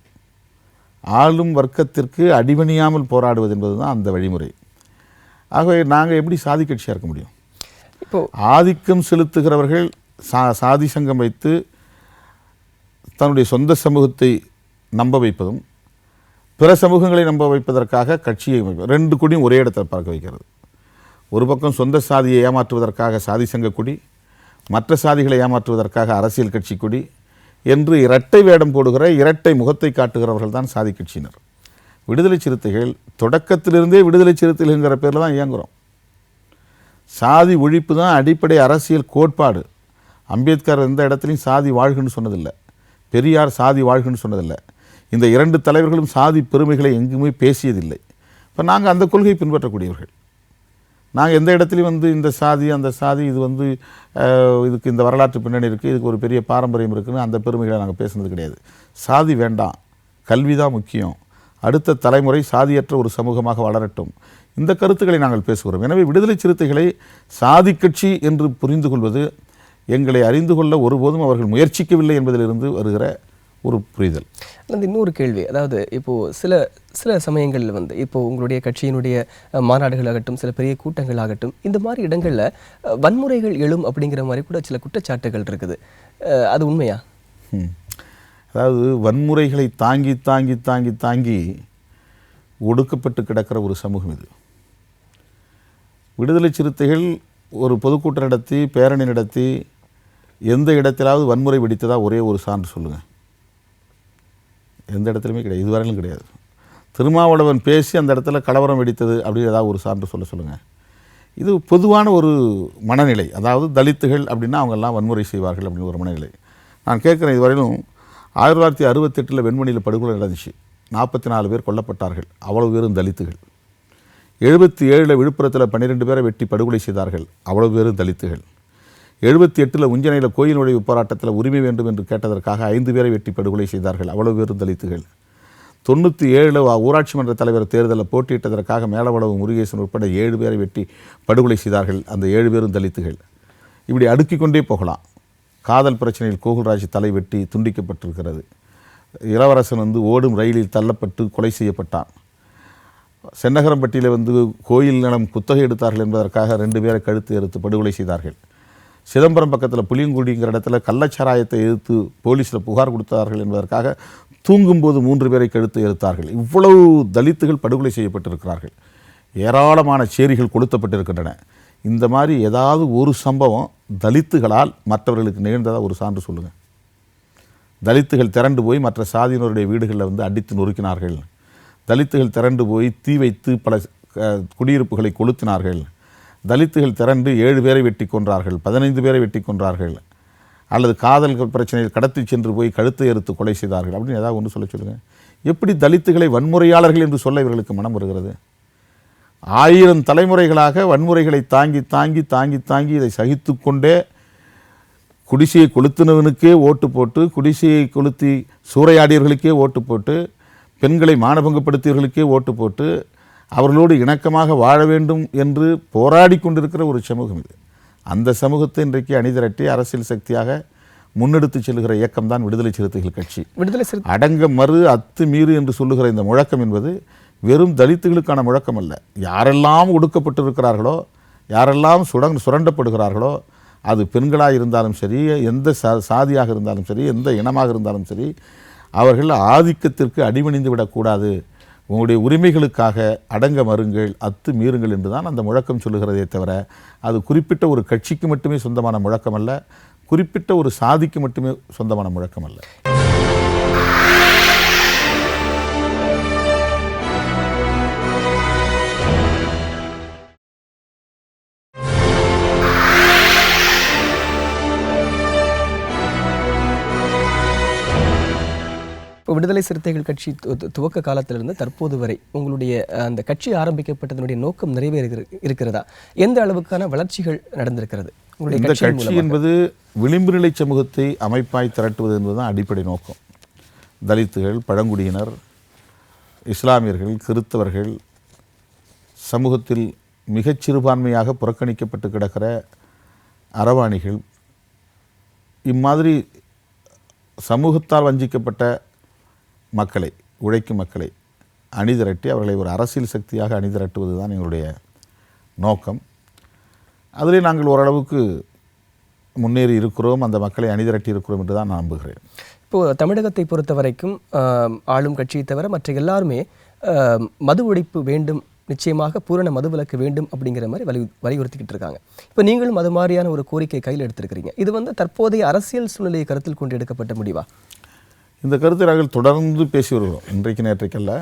ஆளும் வர்க்கத்திற்கு அடிபணியாமல் போராடுவது என்பது தான் அந்த வழிமுறை. ஆகவே நாங்கள் எப்படி சாதி கட்சியாக இருக்க முடியும்? இப்போது ஆதிக்கம் செலுத்துகிறவர்கள் சாதி சங்கம் வைத்து தன்னுடைய சொந்த சமூகத்தை நம்ப வைப்பதும், பிற சமூகங்களை நம்ப வைப்பதற்காக கட்சியை 2 கொடியும் ஒரே இடத்தில் பார்க்க வைக்கிறது. ஒரு பக்கம் சொந்த சாதியை ஏமாற்றுவதற்காக சாதி சங்க கொடி, மற்ற சாதிகளை ஏமாற்றுவதற்காக அரசியல் கட்சி கொடி என்று இரட்டை வேடம் போடுகிற, இரட்டை முகத்தை காட்டுகிறவர்கள் தான் சாதி கட்சியினர். விடுதலை சிறுத்தைகள் தொடக்கத்திலிருந்தே விடுதலை சிறுத்தைகள் என்கிற பேரில் தான் இயங்குகிறோம். சாதி ஒழிப்பு தான் அடிப்படை அரசியல் கோட்பாடு. அம்பேத்கர் எந்த இடத்துலையும் சாதி வாழ்கன்னு சொன்னதில்லை, பெரியார் சாதி வாழ்கன்னு சொன்னதில்லை, இந்த 2 தலைவர்களும் சாதி பெருமைகளை எங்குமே பேசியதில்லை. இப்போ நாங்கள் அந்த கொள்கையை பின்பற்றக்கூடியவர்கள். நாங்கள் எந்த இடத்துலையும் வந்து இந்த சாதி அந்த சாதி இது வந்து இதுக்கு இந்த வரலாற்று பின்னணி இருக்குது, இதுக்கு ஒரு பெரிய பாரம்பரியம் இருக்குதுன்னு அந்த பெருமைகளை நாங்கள் பேசுனது கிடையாது. சாதி வேண்டாம், கல்வி தான் முக்கியம், அடுத்த தலைமுறை சாதியற்ற ஒரு சமூகமாக வளரட்டும், இந்த கருத்துக்களை நாங்கள் பேசுகிறோம். எனவே விடுதலை சிறுத்தைகளை சாதி கட்சி என்று புரிந்து கொள்வது எங்களை அறிந்து கொள்ள ஒருபோதும் அவர்கள் முயற்சிக்கவில்லை என்பதிலிருந்து வருகிற ஒரு புரிதல். அந்த இன்னொரு கேள்வி, அதாவது இப்போது சில சமயங்களில் வந்து இப்போது உங்களுடைய கட்சியினுடைய மாநாடுகளாகட்டும், சில பெரிய கூட்டங்களாகட்டும், இந்த மாதிரி இடங்களில் வன்முறைகள் எழும் அப்படிங்கிற மாதிரி கூட சில குற்றச்சாட்டுகள் இருக்குது. அது உண்மையா? அதாவது வன்முறைகளை தாங்கி தாங்கி தாங்கி தாங்கி ஒடுக்கப்பட்டு கிடக்கிற ஒரு சமூகம் இது. விடுதலை சிறுத்தைகள் ஒரு பொதுக்கூட்டம் நடத்தி, பேரணி நடத்தி, எந்த இடத்திலாவது வன்முறை வெடித்ததா ஒரே ஒரு சான்று சொல்லுங்கள். எந்த இடத்துலையுமே கிடையாது, இதுவரையிலும் கிடையாது. திருமாவளவன் பேசி அந்த இடத்துல கலவரம் வெடித்தது அப்படின்னு ஏதாவது ஒரு சான்று சொல்லுங்கள். இது பொதுவான ஒரு மனநிலை. அதாவது தலித்துகள் அப்படின்னா அவங்கெல்லாம் வன்முறை செய்வார்கள் அப்படின்னு ஒரு மனநிலை. நான் கேட்குறேன், இதுவரையிலும் 1968 வெண்மணியில் படுகொலை நடந்துச்சு. 44 பேர் கொல்லப்பட்டார்கள். அவ்வளவு பேரும் தலித்துகள். 77 விழுப்புரத்தில் 12 பேரை வெட்டி படுகொலை செய்தார்கள். அவ்வளவு பேரும் தலித்துகள். 78 உஞ்சனையில் கோயில் நுழைவு போராட்டத்தில் உரிமை வேண்டும் என்று கேட்டதற்காக 5 பேரை வெட்டி படுகொலை செய்தார்கள். அவ்வளவு பேரும் தலித்துகள். 97 ஊராட்சி மன்ற தலைவர் தேர்தலில் போட்டியிட்டதற்காக மேலவளவு முருகேசன் உட்பட 7 பேரை வெட்டி படுகொலை செய்தார்கள். அந்த 7 பேரும் தலித்துகள். இப்படி அடுக்கிக் கொண்டே போகலாம். காதல் பிரச்சனையில் கோகுல்ராஜ் தலை வெட்டி துண்டிக்கப்பட்டிருக்கிறது. இளவரசன் ஓடும் ரயிலில் தள்ளப்பட்டு கொலை செய்யப்பட்டான். சென்னகரம்பட்டியில் கோயில் நிலம் குத்தகை எடுத்தார்கள் என்பதற்காக 2 பேரை கழுத்து எறுத்து படுகொலை செய்தார்கள். சிதம்பரம் பக்கத்தில் புளியங்குடிங்கிற இடத்துல கள்ளச்சாராயத்தை எதிர்த்து போலீஸில் புகார் கொடுத்தார்கள் என்பதற்காக தூங்கும்போது 3 பேரை கழுத்து எறுத்தார்கள். இவ்வளவு தலித்துகள் படுகொலை செய்யப்பட்டிருக்கிறார்கள். ஏராளமான சேரிகள் கொளுத்தப்பட்டிருக்கின்றன. இந்த மாதிரி ஏதாவது ஒரு சம்பவம் தலித்துகளால் மற்றவர்களுக்கு நிகழ்ந்ததாக ஒரு சான்று சொல்லுங்கள். தலித்துகள் திரண்டு போய் மற்ற சாதியினருடைய வீடுகளில் அடித்து நொறுக்கினார்கள். தலித்துகள் திரண்டு போய் தீ வைத்து பல குடியிருப்புகளை கொளுத்தினார்கள். தலித்துகள் திரண்டு 7 பேரை வெட்டி கொன்றார்கள், 15 பேரை வெட்டி கொன்றார்கள். அல்லது காதல் பிரச்சனையில் கடத்தி சென்று போய் கழுத்தை எறுத்து கொலை செய்தார்கள் அப்படின்னு ஏதாவது ஒன்று சொல்லுங்கள். எப்படி தலித்துகளை வன்முறையாளர்கள் என்று சொல்ல இவர்களுக்கு மனம் வருகிறது? 1000 தலைமுறைகளாக வன்முறைகளை தாங்கி தாங்கி தாங்கி தாங்கி இதை சகித்து கொண்டே குடிசையை கொளுத்தினவனுக்கே ஓட்டு போட்டு, குடிசையை கொளுத்தி சூறையாடியவர்களுக்கே ஓட்டு போட்டு, பெண்களை மானபங்கப்படுத்தியவர்களுக்கே ஓட்டு போட்டு, அவர்களோடு இணக்கமாக வாழ வேண்டும் என்று போராடி கொண்டிருக்கிற ஒரு சமூகம் இது. அந்த சமூகத்தை இன்றைக்கு அணிதிரட்டி அரசியல் சக்தியாக முன்னெடுத்து செல்கிற இயக்கம்தான் விடுதலை சிறுத்தைகள் கட்சி. அடங்க மறு அத்து மீறு என்று சொல்லுகிற இந்த முழக்கம் என்பது வெறும் தலித்துகளுக்கான முழக்கம் அல்ல. யாரெல்லாம் ஒடுக்கப்பட்டிருக்கிறார்களோ, யாரெல்லாம் சுரண்டப்படுகிறார்களோ, அது பெண்களாக இருந்தாலும் சரி, எந்த சாதியாக இருந்தாலும் சரி, எந்த இனமாக இருந்தாலும் சரி, அவர்கள் ஆதிக்கத்திற்கு அடிபணிந்து விடக்கூடாது. உங்களுடைய உரிமைகளுக்காக அடங்க மறுங்கள், அத்து மீறுங்கள் என்று தான் அந்த முழக்கம் சொல்லுகிறதே தவிர அது குறிப்பிட்ட ஒரு கட்சிக்கு மட்டுமே சொந்தமான முழக்கம் அல்ல, குறிப்பிட்ட ஒரு சாதிக்கு மட்டுமே சொந்தமான முழக்கம் அல்ல. இப்போ விடுதலை சிறுத்தைகள் கட்சி துவக்க காலத்திலிருந்து தற்போது வரை உங்களுடைய அந்த கட்சி ஆரம்பிக்கப்பட்டதனுடைய நோக்கம் இருக்கிறதா? எந்த அளவுக்கான வளர்ச்சிகள் நடந்திருக்கிறது? இந்த கட்சி என்பது விளிம்பு நிலை சமூகத்தை அமைப்பாய் திரட்டுவது என்பதுதான் அடிப்படை நோக்கம். தலித்துகள், பழங்குடியினர், இஸ்லாமியர்கள், கிறித்தவர்கள், சமூகத்தில் மிகச் சிறுபான்மையாக புறக்கணிக்கப்பட்டு கிடக்கிற அரவாணிகள், இம்மாதிரி சமூகத்தால் வஞ்சிக்கப்பட்ட மக்களை, உழைக்கும் மக்களை அணிதிரட்டி அவர்களை ஒரு அரசியல் சக்தியாக அணிதிரட்டுவது தான் எங்களுடைய நோக்கம். அதிலே நாங்கள் ஓரளவுக்கு முன்னேறி இருக்கிறோம், அந்த மக்களை அணிதிரட்டி இருக்கிறோம் என்று தான் நான் நம்புகிறேன். இப்போது தமிழகத்தை பொறுத்த வரைக்கும் ஆளும் கட்சியை தவிர மற்ற எல்லாருமே மது ஒழிப்பு வேண்டும், நிச்சயமாக பூரண மதுவிலக்கு வேண்டும் அப்படிங்கிற மாதிரி வலியுறுத்திக்கிட்டு இருக்காங்க. இப்போ நீங்களும் அது மாதிரியான ஒரு கோரிக்கை கையில் எடுத்திருக்கிறீங்க. இது தற்போதைய அரசியல் சூழ்நிலையை கருத்தில் கொண்டு எடுக்கப்பட்ட முடிவா? இந்த கருத்தை நாங்கள் தொடர்ந்து பேசி வருகிறோம். இன்றைக்கு நேற்றைக்கல்ல,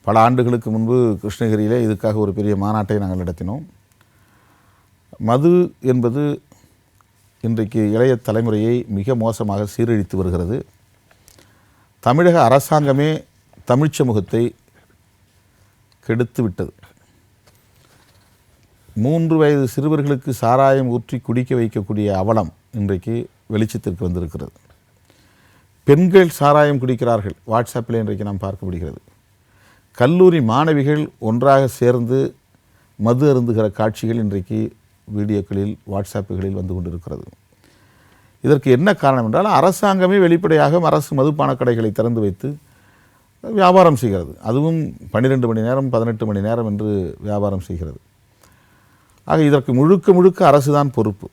பல ஆண்டுகளுக்கு முன்பு கிருஷ்ணகிரியிலே இதுக்காக ஒரு பெரிய மாநாட்டை நாங்கள் நடத்தினோம். மது என்பது இன்றைக்கு இளைய தலைமுறையை மிக மோசமாக சீரழித்து வருகிறது. தமிழக அரசாங்கமே தமிழ் சமூகத்தை கெடுத்து விட்டது. 3 வயது சிறுவர்களுக்கு சாராயம் ஊற்றி குடிக்க வைக்கக்கூடிய அவலம் இன்றைக்கு வெளிச்சத்திற்கு வந்திருக்கிறது. பெண்கள் சாராயம் குடிக்கிறார்கள், வாட்ஸ்அப்பில் இன்றைக்கு நாம் பார்க்க முடிகிறது. கல்லூரி மாணவிகள் ஒன்றாக சேர்ந்து மது அருந்துகிற காட்சிகள் இன்றைக்கு வீடியோக்களில், வாட்ஸ்அப்புகளில் வந்து கொண்டிருக்கிறது. இதற்கு என்ன காரணம் என்றால், அரசாங்கமே வெளிப்படையாக அரசு மதுபான கடைகளை திறந்து வைத்து வியாபாரம் செய்கிறது. அதுவும் 12 மணி நேரம் 18 மணி நேரம் என்று வியாபாரம் செய்கிறது. ஆக இதற்கு முழுக்க முழுக்க அரசு தான் பொறுப்பு.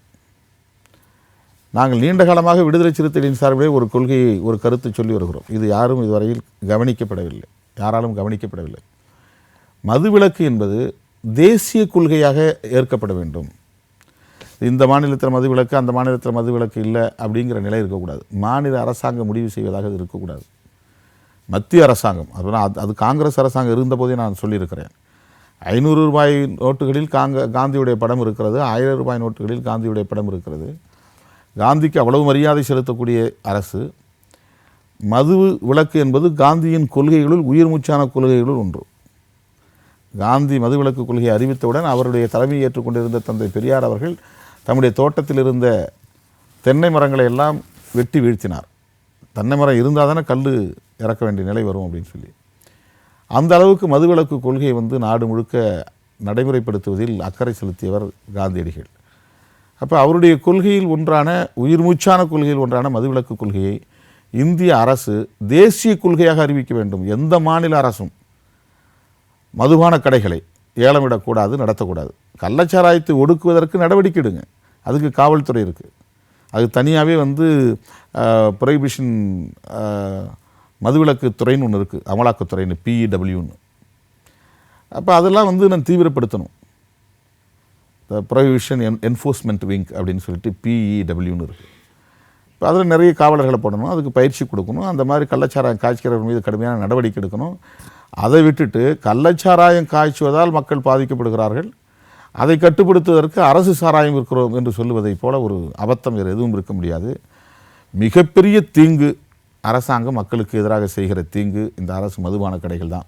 நாங்கள் நீண்ட காலமாக விடுதலை சிறுத்தைகளின் சார்பிலே ஒரு கொள்கையை, ஒரு கருத்து சொல்லி வருகிறோம். இது யாரும் இதுவரையில் கவனிக்கப்படவில்லை, யாராலும் கவனிக்கப்படவில்லை. மதுவிலக்கு என்பது தேசிய கொள்கையாக ஏற்கப்பட வேண்டும். இந்த மாநிலத்தில் மதுவிலக்கு, அந்த மாநிலத்தில் மதுவிலக்கு இல்லை அப்படிங்கிற நிலை இருக்கக்கூடாது. மாநில அரசாங்கம் முடிவு செய்வதாக அது இருக்கக்கூடாது. மத்திய அரசாங்கம், அது காங்கிரஸ் அரசாங்கம் இருந்தபோதே நான் சொல்லியிருக்கிறேன். 500 ரூபாய் நோட்டுகளில் காந்தியுடைய படம் இருக்கிறது, 1000 ரூபாய் நோட்டுகளில் காந்தியுடைய படம் இருக்கிறது. காந்திக்கு அவ்வளவு மரியாதை செலுத்தக்கூடிய அரசு, மது விலக்கு என்பது காந்தியின் கொள்கைகளுள் உயிர் மூச்சான கொள்கைகளுள் ஒன்று. காந்தி மதுவிலக்கு கொள்கையை அறிவித்தவுடன் அவருடைய தலைமையை ஏற்றுக்கொண்டிருந்த தந்தை பெரியார் அவர்கள் தம்முடைய தோட்டத்தில் இருந்த தென்னை மரங்களை எல்லாம் வெட்டி வீழ்த்தினார். தென்னை மரம் இருந்தால் தானே கல் இறக்க வேண்டிய நிலை வரும் அப்படின்னு சொல்லி. அந்த அளவுக்கு மதுவிலக்கு கொள்கையை நாடு முழுக்க நடைமுறைப்படுத்துவதில் அக்கறை செலுத்தியவர் காந்தியடிகள். அப்போ அவருடைய கொள்கையில் ஒன்றான, உயிர் மூச்சான கொள்கையில் ஒன்றான மதுவிலக்கு கொள்கையை இந்திய அரசு தேசிய கொள்கையாக அறிவிக்க வேண்டும். எந்த மாநில அரசும் மதுபான கடைகளை ஏலமிடக்கூடாது, நடத்தக்கூடாது. கள்ளச்சாராயத்தை ஒடுக்குவதற்கு நடவடிக்கை எடுங்க, அதுக்கு காவல்துறை இருக்குது. அது தனியாகவே ப்ரொஹிபிஷன் மதுவிலக்கு துறைன்னு ஒன்று இருக்குது, அமலாக்கத்துறைன்னு, PEWன்னு. அப்போ அதெல்லாம் நான் தீவிரப்படுத்தணும். ப்ரொஹிபிஷன் என்ஃபோர்ஸ்மெண்ட் விங் அப்படின்னு சொல்லிட்டு PEWன்னு இருக்குது. இப்போ அதில் நிறைய காவலர்களை போடணும், அதுக்கு பயிற்சி கொடுக்கணும். அந்த மாதிரி கள்ளச்சாராயம் காய்ச்சிக்கிறவர்கள் மீது கடுமையான நடவடிக்கை எடுக்கணும். அதை விட்டுட்டு கள்ளச்சாராயம் காய்ச்சுவதால் மக்கள் பாதிக்கப்படுகிறார்கள், அதை கட்டுப்படுத்துவதற்கு அரசு சாராயம் இருக்கிறோம் என்று சொல்லுவதைப் போல ஒரு அபத்தம் வேறு எதுவும் இருக்க முடியாது. மிகப்பெரிய தீங்கு அரசாங்கம் மக்களுக்கு எதிராக செய்கிற தீங்கு இந்த அரசு மதுபான கடைகள் தான்.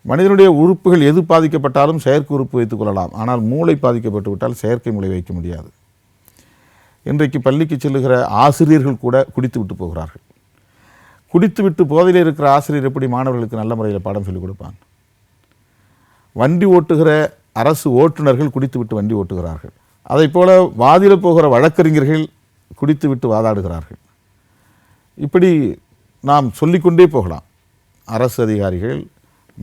மனிதனுடைய உறுப்புகள் எது பாதிக்கப்பட்டாலும் செயற்கை உறுப்பு வைத்துக் கொள்ளலாம், ஆனால் மூளை பாதிக்கப்பட்டு விட்டால் செயற்கை மூளை வைக்க முடியாது. இன்றைக்கு பள்ளிக்கு செல்லுகிற ஆசிரியர்கள் கூட குடித்து விட்டு போகிறார்கள். குடித்துவிட்டு போதையில் இருக்கிற ஆசிரியர் எப்படி மாணவர்களுக்கு நல்ல முறையில் பாடம் சொல்லிக் கொடுப்பான்? வண்டி ஓட்டுகிற அரசு ஓட்டுநர்கள் குடித்துவிட்டு வண்டி ஓட்டுகிறார்கள். அதைப் போல வாதிடப் போகிற வழக்கறிஞர்கள் குடித்துவிட்டு வாதாடுகிறார்கள். இப்படி நாம் சொல்லிக்கொண்டே போகலாம். அரசு அதிகாரிகள்,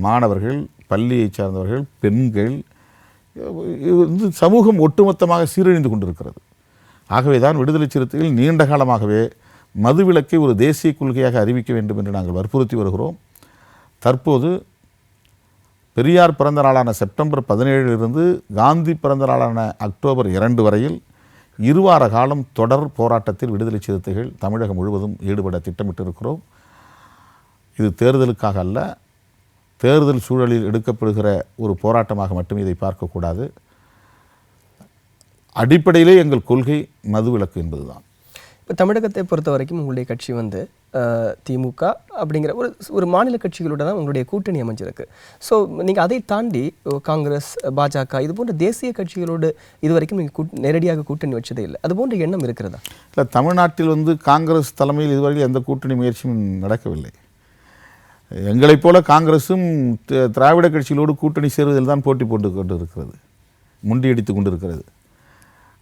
மாணவர்கள், பள்ளியை சார்ந்தவர்கள், பெண்கள், சமூகம் ஒட்டுமொத்தமாக சீரழிந்து கொண்டிருக்கிறது. ஆகவே தான் விடுதலை சிறுத்தைகள் நீண்ட காலமாகவே மதுவிலக்கை ஒரு தேசிய கொள்கையாக அறிவிக்க வேண்டும் என்று நாங்கள் வற்புறுத்தி வருகிறோம். தற்போது பெரியார் பிறந்த நாளான செப்டம்பர் 17 காந்தி பிறந்த நாளான அக்டோபர் 2 வரையில் 2 வார காலம் தொடர் போராட்டத்தில் விடுதலை சிறுத்தைகள் தமிழகம் முழுவதும் ஈடுபட திட்டமிட்டிருக்கிறோம். இது தேர்தலுக்காக அல்ல, தேர்தல் சூழலில் எடுக்கப்படுகிற ஒரு போராட்டமாக மட்டுமே இதை பார்க்கக்கூடாது. அடிப்படையிலே எங்கள் கொள்கை மதுவிலக்கு என்பதுதான். இப்போ தமிழகத்தை பொறுத்த வரைக்கும் உங்களுடைய கட்சி திமுக அப்படிங்கிற ஒரு மாநில கட்சிகளோட தான் உங்களுடைய கூட்டணி அமைஞ்சிருக்கு. ஸோ நீங்கள் அதை தாண்டி காங்கிரஸ், பாஜக இது போன்ற தேசிய கட்சிகளோடு இது வரைக்கும் நீங்கள் நேரடியாக கூட்டணி வச்சதே இல்லை. அது போன்ற எண்ணம் இருக்கிறதா? இல்லை, தமிழ்நாட்டில் காங்கிரஸ் தலைமையில் இதுவரையில் எந்த கூட்டணி முயற்சியும் நடக்கவில்லை. எங்களைப் போல காங்கிரஸும் திராவிட கட்சிகளோடு கூட்டணி சேருவதில் தான் போட்டி போட்டு கொண்டு இருக்கிறது, முண்டியடித்து கொண்டு இருக்கிறது.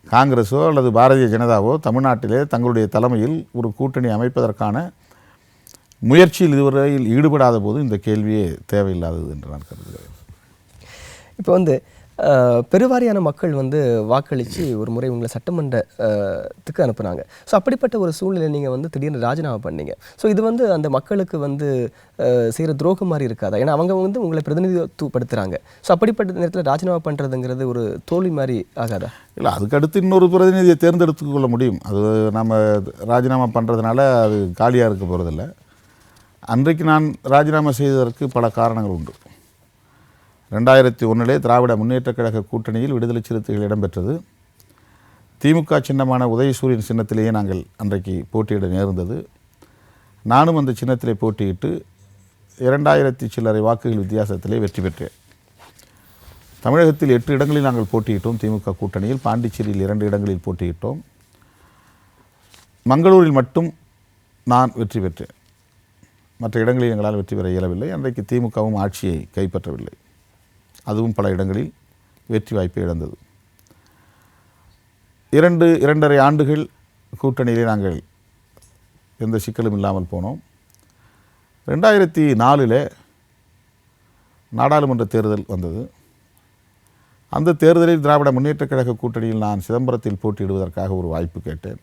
காங்கிரஸோ அல்லது பாரதிய ஜனதாவோ தமிழ்நாட்டிலே தங்களுடைய தலைமையில் ஒரு கூட்டணி அமைப்பதற்கான முயற்சியில் இதுவரையில் ஈடுபடாத போது இந்த கேள்வியே தேவையில்லாதது என்று நான் கருதுகிறேன். இப்போ பெருவாரியான மக்கள் வாக்களித்து ஒரு முறை உங்களை சட்டமன்றத்துக்கு அனுப்புனாங்க. ஸோ அப்படிப்பட்ட ஒரு சூழ்நிலை நீங்கள் திடீர்னு ராஜினாமா பண்ணீங்க. ஸோ இது அந்த மக்களுக்கு செய்கிற துரோகம் மாதிரி இருக்காதா? ஏன்னா அவங்க உங்களை பிரதிநிதித்துவப்படுத்துகிறாங்க. ஸோ அப்படிப்பட்ட நேரத்தில் ராஜினாமா பண்ணுறதுங்கிறது ஒரு தோல்வி மாதிரி ஆகாதா? இல்லை, அதுக்கு அடுத்து இன்னொரு பிரதிநிதியை தேர்ந்தெடுத்து கொள்ள முடியும். அது நம்ம ராஜினாமா பண்ணுறதுனால அது காலியாக இருக்க போகிறதில்ல. அன்றைக்கு நான் ராஜினாமா செய்ததற்கு பல காரணங்கள் உண்டு. 2001 திராவிட முன்னேற்றக் கழக கூட்டணியில் விடுதலை சிறுத்தைகள் இடம்பெற்றது. திமுக சின்னமான உதயசூரியன் சின்னத்திலேயே நாங்கள் அன்றைக்கு போட்டியிட நேர்ந்தது. நானும் அந்த சின்னத்திலே போட்டியிட்டு 2000 சில்லறை வாக்குகள் வித்தியாசத்திலே வெற்றி பெற்றேன். தமிழகத்தில் 8 இடங்களில் நாங்கள் போட்டியிட்டோம் திமுக கூட்டணியில். பாண்டிச்சேரியில் 2 இடங்களில் போட்டியிட்டோம். மங்களூரில் மட்டும் நான் வெற்றி பெற்றேன். மற்ற இடங்களில் எங்களால் வெற்றி பெற இயலவில்லை. அன்றைக்கு திமுகவும் ஆட்சியை கைப்பற்றவில்லை. அதுவும் பல இடங்களில் வெற்றி வாய்ப்பை இழந்தது. 2.5 ஆண்டுகள் கூட்டணியிலே நாங்கள் எந்த சிக்கலும் இல்லாமல் போனோம். 2004 நாடாளுமன்ற தேர்தல் வந்தது. அந்த தேர்தலில் திராவிட முன்னேற்றக் கழக கூட்டணியில் நான் சிதம்பரத்தில் போட்டியிடுவதற்காக ஒரு வாய்ப்பு கேட்டேன்.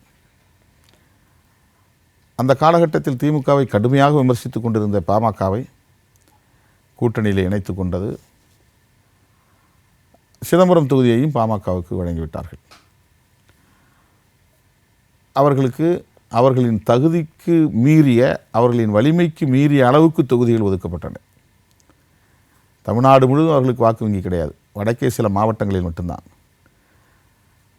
அந்த காலகட்டத்தில் திமுகவை கடுமையாக விமர்சித்து கொண்டிருந்த பாமகவை கூட்டணியில் இணைத்து கொண்டது. சிதம்பரம் தொகுதியையும் பாமகவுக்கு வழங்கிவிட்டார்கள். அவர்களுக்கு அவர்களின் தகுதிக்கு மீறிய, அவர்களின் வலிமைக்கு மீறிய அளவுக்கு தொகுதிகள் ஒதுக்கப்பட்டன. தமிழ்நாடு முழுவதும் அவர்களுக்கு வாக்கு வங்கி கிடையாது. வடக்கே சில மாவட்டங்களில் மட்டும்தான்.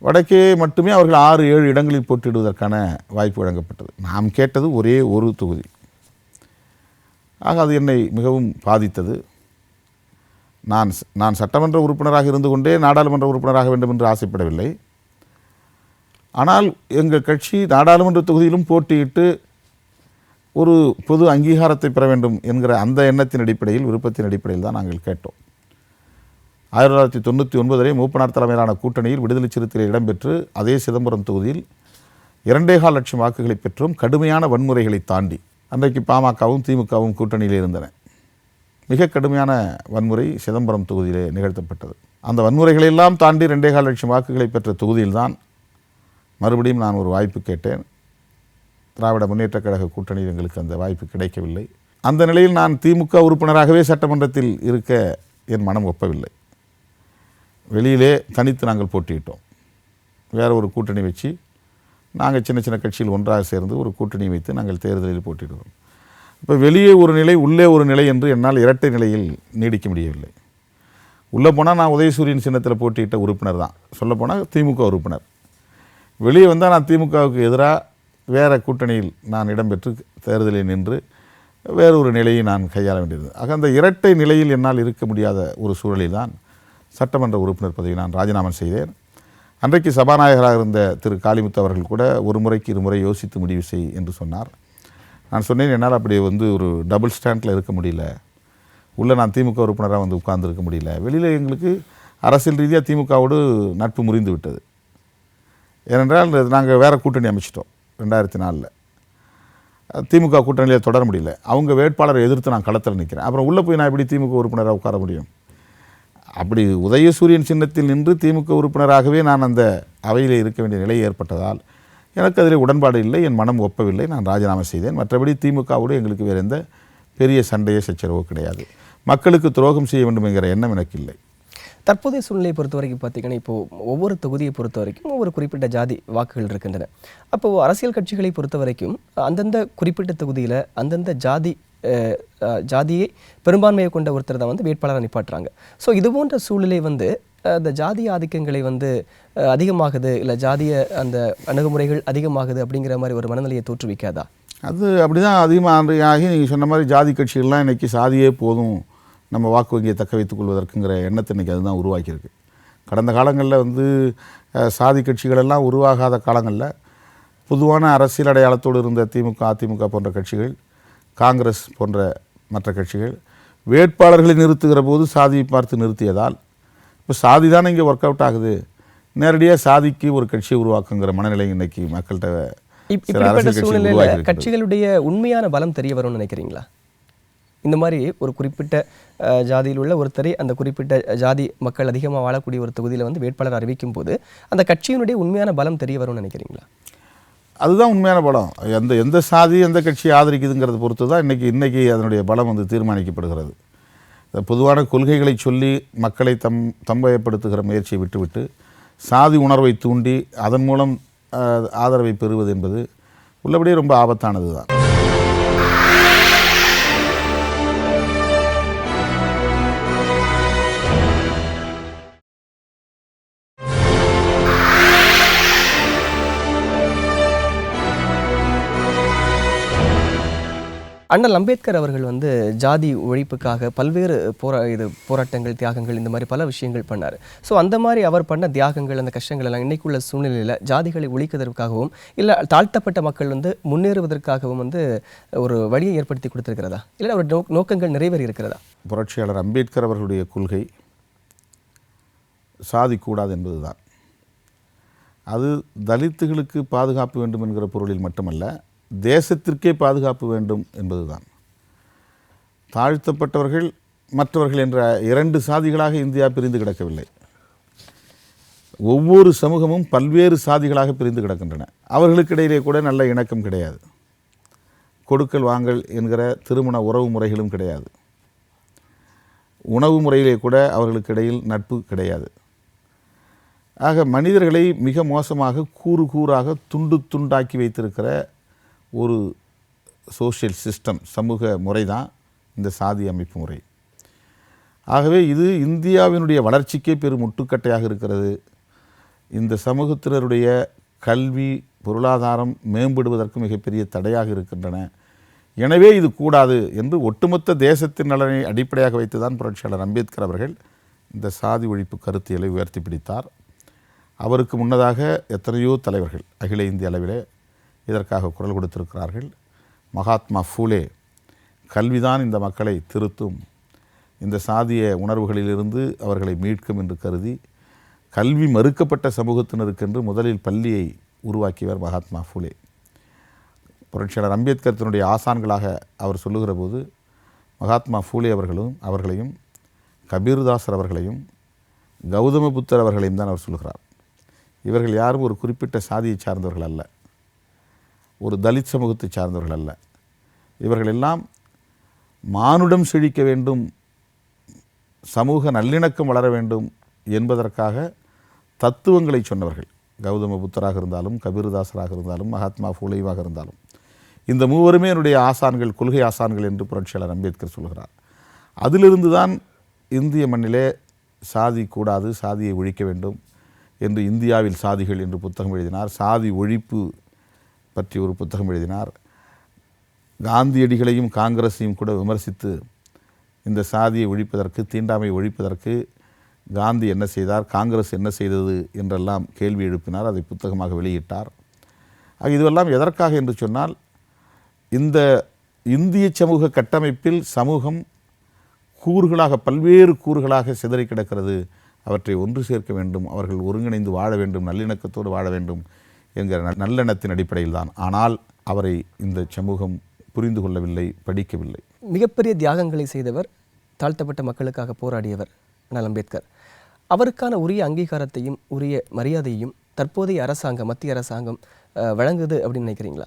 வடக்கே மட்டுமே அவர்கள் 6-7 இடங்களில் போட்டியிடுவதற்கான வாய்ப்பு வழங்கப்பட்டது. நாம் கேட்டது ஒரே ஒரு தொகுதி. ஆக அது என்னை மிகவும் பாதித்தது. நான் சட்டமன்ற உறுப்பினராக இருந்து கொண்டே நாடாளுமன்ற உறுப்பினராக வேண்டும் என்று ஆசைப்படவில்லை. ஆனால் எங்கள் கட்சி நாடாளுமன்ற தொகுதியிலும் போட்டியிட்டு ஒரு பொது அங்கீகாரத்தை பெற வேண்டும் என்கிற அந்த எண்ணத்தின் அடிப்படையில், விருப்பத்தின் அடிப்படையில் தான் நாங்கள் கேட்டோம். 1999 மூப்பனார் தலைமையிலான கூட்டணியில் விடுதலை சிறுத்தைகள் இடம்பெற்று அதே சிதம்பரம் தொகுதியில் 2.25 லட்சம் வாக்குகளை பெற்றோம். கடுமையான வன்முறைகளை தாண்டி. அன்றைக்கு பாமகவும் திமுகவும் கூட்டணியில் இருந்தன. மிக கடுமையான வன்முறை சிதம்பரம் தொகுதியிலே நிகழ்த்தப்பட்டது. அந்த வன்முறைகளை எல்லாம் தாண்டி 2.25 லட்சம் வாக்குகளை பெற்ற தொகுதியில்தான் மறுபடியும் நான் ஒரு வாய்ப்பு கேட்டேன். திராவிட முன்னேற்றக் கழக கூட்டணியில் எங்களுக்கு அந்த வாய்ப்பு கிடைக்கவில்லை. அந்த நிலையில் நான் திமுக உறுப்பினராகவே சட்டமன்றத்தில் இருக்க என் மனம் ஒப்பவில்லை. வெளியிலே தனித்து நாங்கள் போட்டியிட்டோம். வேறு ஒரு கூட்டணி வச்சு நாங்கள் சின்ன சின்ன கட்சியில் ஒன்றாக சேர்ந்து ஒரு கூட்டணி வைத்து நாங்கள் தேர்தலில் போட்டியிடுவோம். இப்போ வெளியே ஒரு நிலை, உள்ளே ஒரு நிலை என்று என்னால் இரட்டை நிலையில் நீடிக்க முடியவில்லை. உள்ளே போனால் நான் உதயசூரியன் சின்னத்தில் போட்டியிட்ட உறுப்பினர் தான், சொல்லப்போனால் திமுக உறுப்பினர். வெளியே வந்தால் நான் திமுகவுக்கு எதிராக வேறு கூட்டணியில் நான் இடம்பெற்று தேர்தலில் நின்று வேறு ஒரு நிலையை நான் கையாள வேண்டியது. ஆக அந்த இரட்டை நிலையில் என்னால் இருக்க முடியாத ஒரு சூழலில் தான் சட்டமன்ற உறுப்பினர் பதவி நான் ராஜினாமா செய்தேன். அன்றைக்கு சபாநாயகராக இருந்த திரு காளிமுத்து அவர்கள் கூட ஒரு முறைக்கு 2 முறை யோசித்து முடிவு செய் என்று சொன்னார். நான் சொன்னேன், என்னால் அப்படி ஒரு டபுள் ஸ்டாண்டில் இருக்க முடியல. உள்ளே நான் திமுக உறுப்பினராக உட்கார்ந்துருக்க முடியல. வெளியில் எங்களுக்கு அரசியல் ரீதியாக திமுகவோடு நட்பு முறிந்து விட்டது. ஏனென்றால் நாங்கள் வேறு கூட்டணி அமைச்சிட்டோம் 2004. திமுக கூட்டணியில் தொடர முடியல. அவங்க வேட்பாளரை எதிர்த்து நான் களத்தில் நிற்கிறேன். அப்புறம் உள்ளே போய் நான் எப்படி திமுக உறுப்பினராக உட்கார முடியும்? அப்படி உதயசூரியன் சின்னத்தில் நின்று திமுக உறுப்பினராகவே நான் அந்த அவையில் இருக்க வேண்டிய நிலை ஏற்பட்டதால் எனக்கு அதில் உடன்பாடு இல்லை, என் மனம் ஒப்பவில்லை. நான் ராஜினாமா செய்தேன். மற்றபடி திமுகவோடு எங்களுக்கு வேறு எந்த பெரிய சண்டையோ சச்சரவோ கிடையாது. மக்களுக்கு துரோகம் செய்ய வேண்டும் என்கிற எண்ணம் எனக்கு இல்லை. தற்போதைய சூழ்நிலையை பொறுத்த வரைக்கும் பார்த்தீங்கன்னா, இப்போது ஒவ்வொரு தொகுதியை பொறுத்த வரைக்கும் ஒவ்வொரு குறிப்பிட்ட ஜாதி வாக்குகள் இருக்கின்றன. அப்போது அரசியல் கட்சிகளை பொறுத்த வரைக்கும் அந்தந்த குறிப்பிட்ட தொகுதியில் அந்தந்த ஜாதியை பெரும்பான்மையை கொண்ட ஒருத்தர் தான் வேட்பாளராக நிப்பாட்டுறாங்க. ஸோ இது போன்ற சூழ்நிலை அந்த ஜாதிய ஆதிக்கங்களை அதிகமாகுது, இல்லை ஜாதிய அந்த அணுகுமுறைகள் அதிகமாகுது அப்படிங்கிற மாதிரி ஒரு மனநிலையை தோற்றுவிக்காதா? அது அப்படி தான் அதிகமாக ஆகி நீங்கள் சொன்ன மாதிரி ஜாதி கட்சிகள்லாம் இன்றைக்கி சாதியே போதும், நம்ம வாக்கு வங்கியை தக்க வைத்துக் கொள்வதற்குங்கிற எண்ணத்தை இன்றைக்கி அதுதான் உருவாக்கியிருக்கு. கடந்த காலங்களில் சாதி கட்சிகளெல்லாம் உருவாகாத காலங்களில் பொதுவான அரசியல் அடையாளத்தோடு இருந்த திமுக, அதிமுக போன்ற கட்சிகள், காங்கிரஸ் போன்ற மற்ற கட்சிகள் வேட்பாளர்களை நிறுத்துகிற போது சாதியை பார்த்து நிறுத்தியதால் இப்போ சாதி தானே இங்கே ஒர்க் அவுட் ஆகுது, நேரடியாக சாதிக்கு ஒரு கட்சியை உருவாக்குங்கிற மனநிலை இன்றைக்கி மக்கள்கிட்ட கட்சிகளுடைய உண்மையான பலம் தெரிய வரும்னு நினைக்கிறீங்களா? இந்த மாதிரி ஒரு குறிப்பிட்ட ஜாதியில் உள்ள ஒருத்தரை அந்த குறிப்பிட்ட ஜாதி மக்கள் அதிகமாக வாழக்கூடிய ஒரு தொகுதியில் வேட்பாளர் அறிவிக்கும் போது அந்த கட்சியினுடைய உண்மையான பலம் தெரிய வரும்னு நினைக்கிறீங்களா? அதுதான் உண்மையான பலம். எந்த சாதி எந்த கட்சியை ஆதரிக்குதுங்கிறத பொறுத்து தான் இன்றைக்கி அதனுடைய பலம் தீர்மானிக்கப்படுகிறது. பொதுவான கொள்கைகளை சொல்லி மக்களை தம்பயப்படுத்துகிற முயற்சியை விட்டுவிட்டு சாதி உணர்வை தூண்டி அதன் மூலம் ஆதரவை பெறுவது என்பது உள்ளபடியே ரொம்ப ஆபத்தானது தான். அண்ணல் அம்பேத்கர் அவர்கள் ஜாதி ஒழிப்புக்காக பல்வேறு போராட்டங்கள், தியாகங்கள், இந்த மாதிரி பல விஷயங்கள் பண்ணார். ஸோ அந்த மாதிரி அவர் பண்ண தியாகங்கள், அந்த கஷ்டங்கள் எல்லாம் இன்னைக்குள்ள சூழ்நிலையில் ஜாதிகளை ஒழிக்கிறதுக்காகவும் இல்லை தாழ்த்தப்பட்ட மக்கள் முன்னேறுவதற்காகவும் ஒரு வழியை ஏற்படுத்தி கொடுத்திருக்கிறதா, இல்லை ஒரு நோக்கங்கள் நிறைவேறி இருக்கிறதா? புரட்சியாளர் அம்பேத்கர் அவர்களுடைய கொள்கை சாதி கூடாது என்பதுதான். அது தலித்துகளுக்கு பாதுகாப்பு வேண்டும் என்கிற பொருளில் மட்டுமல்ல, தேசத்திற்கே பாதுகாப்பு வேண்டும் என்பதுதான். தாழ்த்தப்பட்டவர்கள் மற்றவர்கள் என்ற 2 சாதிகளாக இந்தியா பிரிந்து கிடக்கவில்லை. ஒவ்வொரு சமூகமும் பல்வேறு சாதிகளாக பிரிந்து கிடக்கின்றன. அவர்களுக்கிடையிலே கூட நல்ல இணக்கம் கிடையாது. கொடுக்கல் வாங்கல் என்கிற திருமண உறவு முறைகளும் கிடையாது. உணவு முறையிலே கூட அவர்களுக்கு இடையில் நட்பு கிடையாது. ஆக மனிதர்களை மிக மோசமாக கூறு கூறாக துண்டு துண்டாக்கி வைத்திருக்கிற ஒரு சோஷியல் சிஸ்டம், சமூக முறை தான் இந்த சாதி அமைப்பு முறை. ஆகவே இது இந்தியாவினுடைய வளர்ச்சிக்கே பெரும் முட்டுக்கட்டையாக இருக்கிறது. இந்த சமூகத்தினருடைய கல்வி பொருளாதாரம் மேம்படுவதற்கு மிகப்பெரிய தடையாக இருக்கின்றன. எனவே இது கூடாது என்று ஒட்டுமொத்த தேசத்தின் நலனை அடிப்படையாக வைத்துதான் புரட்சியாளர் அம்பேத்கர் அவர்கள் இந்த சாதி ஒழிப்பு கருத்தியலை உயர்த்தி பிடித்தார். அவருக்கு முன்னதாக எத்தனையோ தலைவர்கள் அகில இந்திய அளவிலே இதற்காக குரல் கொடுத்திருக்கிறார்கள். மகாத்மா ஃபூலே கல்விதான் இந்த மக்களை திருத்தும், இந்த சாதிய உணர்வுகளிலிருந்து அவர்களை மீட்கும் என்று கருதி கல்வி மறுக்கப்பட்ட சமூகத்தினருக்கென்று முதலில் பள்ளியை உருவாக்கியவர் மகாத்மா ஃபூலே. புரட்சியாளர் அம்பேத்கர் தன்னுடைய ஆசான்களாக அவர் சொல்லுகிற போது மகாத்மா ஃபூலே அவர்களையும் கபீர்தாசர் அவர்களையும் கௌதம புத்தர் அவர்களையும் தான் அவர் சொல்லுகிறார். இவர்கள் யாரும் ஒரு குறிப்பிட்ட சாதியை சார்ந்தவர்கள் அல்ல, ஒரு தலித் சமூகத்தை சார்ந்தவர்கள் அல்ல. இவர்கள் எல்லாம் மானுடம் செழிக்க வேண்டும், சமூக நல்லிணக்கம் வளர வேண்டும் என்பதற்காக தத்துவங்களை சொன்னவர்கள். கௌதம புத்தராக இருந்தாலும், கபீர்தாசராக இருந்தாலும், மகாத்மா ஃபூலேவாக இருந்தாலும், இந்த மூவருமே என்னுடைய ஆசான்கள், கொள்கை ஆசான்கள் என்று புரட்சியாளர் அம்பேத்கர் சொல்கிறார். அதிலிருந்து தான் இந்திய மண்ணிலே சாதி கூடாது, சாதியை ஒழிக்க வேண்டும் என்று இந்தியாவில் சாதிகள் என்று புத்தகம் எழுதினார். சாதி ஒழிப்பு பற்றி ஒரு புத்தகம் எழுதினார். காந்தியடிகளையும் காங்கிரஸையும் கூட விமர்சித்து இந்த சாதியை ஒழிப்பதற்கு, தீண்டாமை ஒழிப்பதற்கு காந்தி என்ன செய்தார், காங்கிரஸ் என்ன செய்தது என்றெல்லாம் கேள்வி எழுப்பினார். அதை புத்தகமாக வெளியிட்டார். இதுவெல்லாம் எதற்காக என்று சொன்னால், இந்த இந்திய சமூக கட்டமைப்பில் சமூகம் கூறுகளாக, பல்வேறு கூறுகளாக சிதறி கிடக்கிறது. அவற்றை ஒன்று சேர்க்க வேண்டும், அவர்கள் ஒருங்கிணைந்து வாழ வேண்டும், நல்லிணக்கத்தோடு வாழ வேண்டும் என்கிற நல்லெண்ணத்தின் அடிப்படையில் தான். ஆனால் அவரை இந்த சமூகம் புரிந்து கொள்ளவில்லை, படிக்கவில்லை. மிகப்பெரிய தியாகங்களை செய்தவர், தாழ்த்தப்பட்ட மக்களுக்காக போராடியவர் அண்ணல் அம்பேத்கர். அவருக்கான உரிய அங்கீகாரத்தையும் உரிய மரியாதையும் தற்போதைய அரசாங்கம், மத்திய அரசாங்கம் வழங்குது அப்படின்னு நினைக்கிறீங்களா?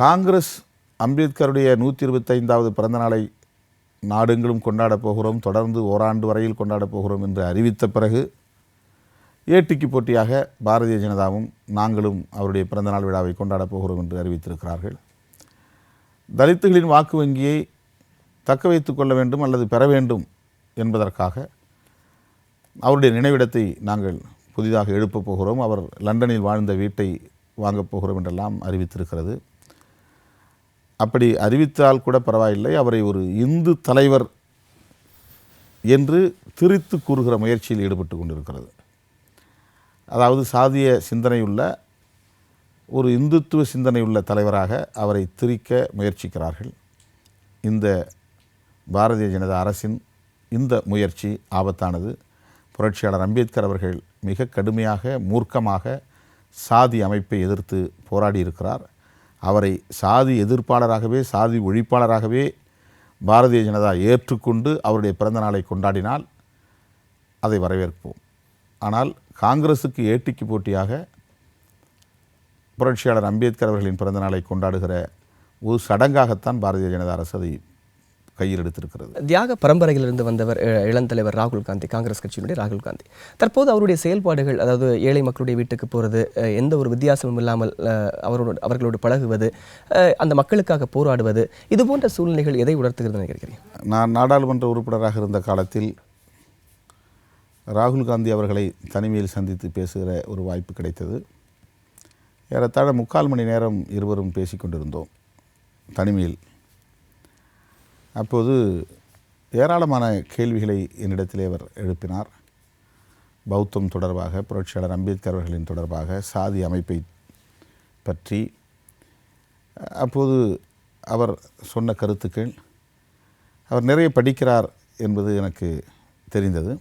காங்கிரஸ் அம்பேத்கருடைய 125வது பிறந்த நாளை நாடெங்கிலும் கொண்டாடப் போகிறோம், தொடர்ந்து ஓராண்டு வரையில் கொண்டாடப் போகிறோம் என்று அறிவித்த பிறகு ஏட்டிக்கு போட்டியாக பாரதிய ஜனதாவும் நாங்களும் அவருடைய பிறந்தநாள் விழாவை கொண்டாடப் போகிறோம் என்று அறிவித்திருக்கிறார்கள். தலித்துகளின் வாக்கு வங்கியை தக்க வைத்து கொள்ள வேண்டும் அல்லது பெற வேண்டும் என்பதற்காக அவருடைய நினைவிடத்தை நாங்கள் புதிதாக எழுப்பப் போகிறோம், அவர் லண்டனில் வாழ்ந்த வீட்டை வாங்கப் போகிறோம் என்றெல்லாம் அறிவித்திருக்கிறது. அப்படி அறிவித்தால் கூட பரவாயில்லை, அவரை ஒரு இந்து தலைவர் என்று திரித்து கூறுகிற முயற்சியில் ஈடுபட்டு கொண்டிருக்கிறது. அதாவது சாதிய சிந்தனையுள்ள ஒரு இந்துத்துவ சிந்தனையுள்ள தலைவராக அவரை திரிக்க முயற்சிக்கிறார்கள். இந்த பாரதிய ஜனதா அரசின் இந்த முயற்சி ஆபத்தானது. புரட்சியாளர் அம்பேத்கர் அவர்கள் மிக கடுமையாக, மூர்க்கமாக சாதி அமைப்பை எதிர்த்து போராடி இருக்கிறார். அவரை சாதி எதிர்ப்பாளராகவே, சாதி ஒழிப்பாளராகவே பாரதிய ஜனதா ஏற்றுக்கொண்டு அவருடைய பிறந்த நாளை கொண்டாடினால் அதை வரவேற்போம். ஆனால் காங்கிரஸுக்கு ஏட்டிக்கு போட்டியாக புரட்சியாளர் அம்பேத்கர் அவர்களின் பிறந்த நாளை கொண்டாடுகிற ஒரு சடங்காகத்தான் பாரதிய ஜனதா அரசு அதை கையில் எடுத்திருக்கிறது. தியாக பரம்பரையிலிருந்து வந்தவர் இளந்தலைவர் ராகுல் காந்தி, காங்கிரஸ் கட்சியினுடைய ராகுல் காந்தி. தற்போது அவருடைய செயல்பாடுகள், அதாவது ஏழை மக்களுடைய வீட்டுக்கு போகிறது, எந்த ஒரு வித்தியாசமும் இல்லாமல் அவர்களோடு பழகுவது, அந்த மக்களுக்காக போராடுவது, இது போன்ற சூழ்நிலைகள் எதை உணர்த்துகிறது நினைக்கிறீங்க? நான் நாடாளுமன்ற உறுப்பினராக இருந்த காலத்தில் ராகுல் காந்தி அவர்களை தனிமையில் சந்தித்து பேசுகிற ஒரு வாய்ப்பு கிடைத்தது. ஏறத்தாழ 3/4 மணி நேரம் இருவரும் பேசிக்கொண்டிருந்தோம் தனிமையில். அப்போது ஏராளமான கேள்விகளை என்னிடத்திலே அவர் எழுப்பினார். பௌத்தம் தொடர்பாக, புரட்சியாளர் அம்பேத்கர் அவர்களின் தொடர்பாக, சாதி அமைப்பை பற்றி. அப்போது அவர் சொன்ன கருத்துக்கள், அவர் நிறைய படிக்கிறார் என்பது எனக்கு தெரிந்தது.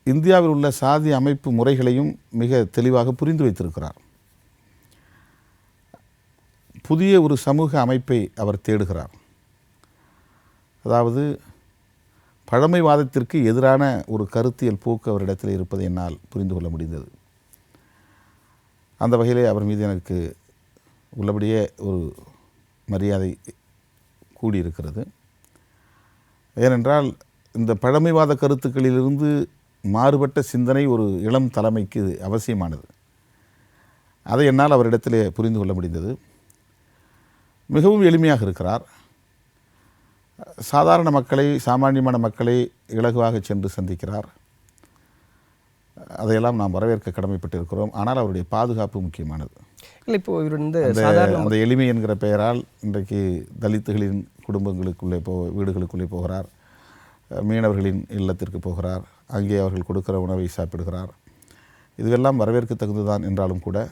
இந்தியாவில் உள்ள சாதி அமைப்பு முறைகளையும் மிக தெளிவாக புரிந்து வைத்திருக்கிறார். புதிய ஒரு சமூக அமைப்பை அவர் தேடுகிறார். அதாவது பழமைவாதத்திற்கு எதிரான ஒரு கருத்தியல் போக்கு அவரிடத்தில் இருப்பதை என்னால் புரிந்து கொள்ள முடிந்தது. அந்த வகையிலே அவர் மீது எனக்கு உள்ளபடியே ஒரு மரியாதை கூடியிருக்கிறது. ஏனென்றால் இந்த பழமைவாத கருத்துக்களிலிருந்து மாறுபட்ட சிந்தனை ஒரு இளம் தலைமைக்கு அவசியமானது. அதை என்னால் அவரிடத்திலே புரிந்து கொள்ள முடிந்தது. மிகவும் எளிமையாக இருக்கிறார். சாதாரண மக்களை, சாமானியமான மக்களை இலகுவாக சென்று சந்திக்கிறார். அதையெல்லாம் நாம் வரவேற்க கடமைப்பட்டிருக்கிறோம். ஆனால் அவருடைய பாதுகாப்பு முக்கியமானது. இல்லை, இப்போ இவர் வந்து சாதாரண அந்த எளிமை என்கிற பெயரால் இன்றைக்கு தலித்துகளின் குடும்பங்களுக்குள்ளே வீடுகளுக்குள்ளே போகிறார், மீனவர்களின் இல்லத்திற்கு போகிறார், அங்கே அவர்கள் கொடுக்கிற உணவை சாப்பிடுகிறார். இதுவெல்லாம் வரவேற்க தகுந்ததுதான் என்றாலும் கூட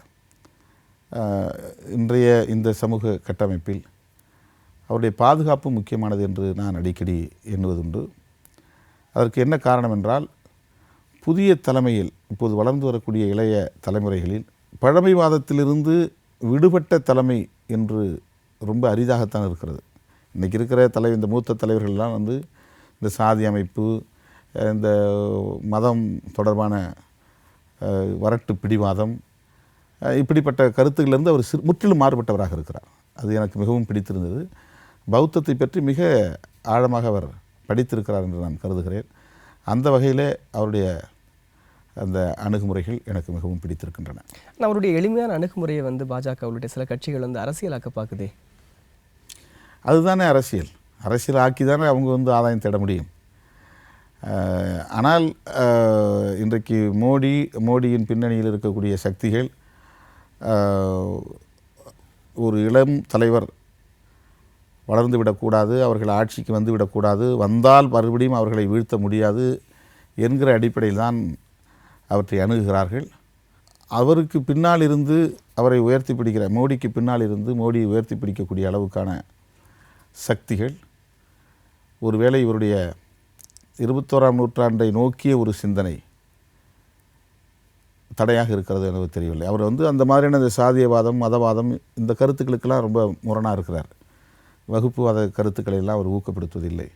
இன்றைய இந்த சமூக கட்டமைப்பில் அவருடைய பாதுகாப்பு முக்கியமானது என்று நான் அடிக்கடி எண்ணுவதுண்டு. அதற்கு என்ன காரணம் என்றால், புதிய தலைமையில் இப்போது வளர்ந்து வரக்கூடிய இளைய தலைமுறைகளில் பழமைவாதத்திலிருந்து விடுபட்ட தலைமை என்று ரொம்ப அரிதாகத்தான் இருக்கிறது. இன்றைக்கி இருக்கிற இந்த மூத்த தலைவர்கள்லாம் வந்து இந்த சாதி அமைப்பு, இந்த மதம் தொடர்பான வரட்டு பிடிவாதம், இப்படிப்பட்ட கருத்துக்களிலிருந்து அவர் முற்றிலும் மாறுபட்டவராக இருக்கிறார். அது எனக்கு மிகவும் பிடித்திருந்தது. பௌத்தத்தை பற்றி மிக ஆழமாக அவர் படித்திருக்கிறார் என்று நான் கருதுகிறேன். அந்த வகையில் அவருடைய அந்த அணுகுமுறைகள் எனக்கு மிகவும் பிடித்திருக்கின்றன. அவருடைய எளிமையான அணுகுமுறையை வந்து பாஜக உள்ளிட்ட சில கட்சிகள் வந்து அரசியலாக்க பார்க்குதே. அதுதானே அரசியல். அரசியல் ஆக்கி தானே அவங்க வந்து ஆதாயம் தேட முடியும். ஆனால் இன்றைக்கு மோடியின் பின்னணியில் இருக்கக்கூடிய சக்திகள் ஒரு இளம் தலைவர் வளர்ந்து விடக்கூடாது, அவர்கள் ஆட்சிக்கு வந்து விடக்கூடாது, வந்தால் மறுபடியும் அவர்களை வீழ்த்த முடியாது என்கிற அடிப்படையில் தான் அவற்றை அணுகுகிறார்கள். அவருக்கு பின்னால் இருந்து அவரை உயர்த்தி பிடிக்கிற மோடிக்கு பின்னால் இருந்து மோடியை உயர்த்தி பிடிக்கக்கூடிய அளவுக்கான சக்திகள் ஒருவேளை இவருடைய 21ஆம் நூற்றாண்டை நோக்கிய ஒரு சிந்தனை தடையாக இருக்கிறது எனக்கு தெரியவில்லை. அவர் வந்து அந்த மாதிரியான இந்த சாதியவாதம், மதவாதம், இந்த கருத்துக்களுக்கெல்லாம் ரொம்ப முரணாக இருக்கிறார். வகுப்புவாத கருத்துக்களை எல்லாம் அவர் ஊக்கப்படுத்துவதில்லை.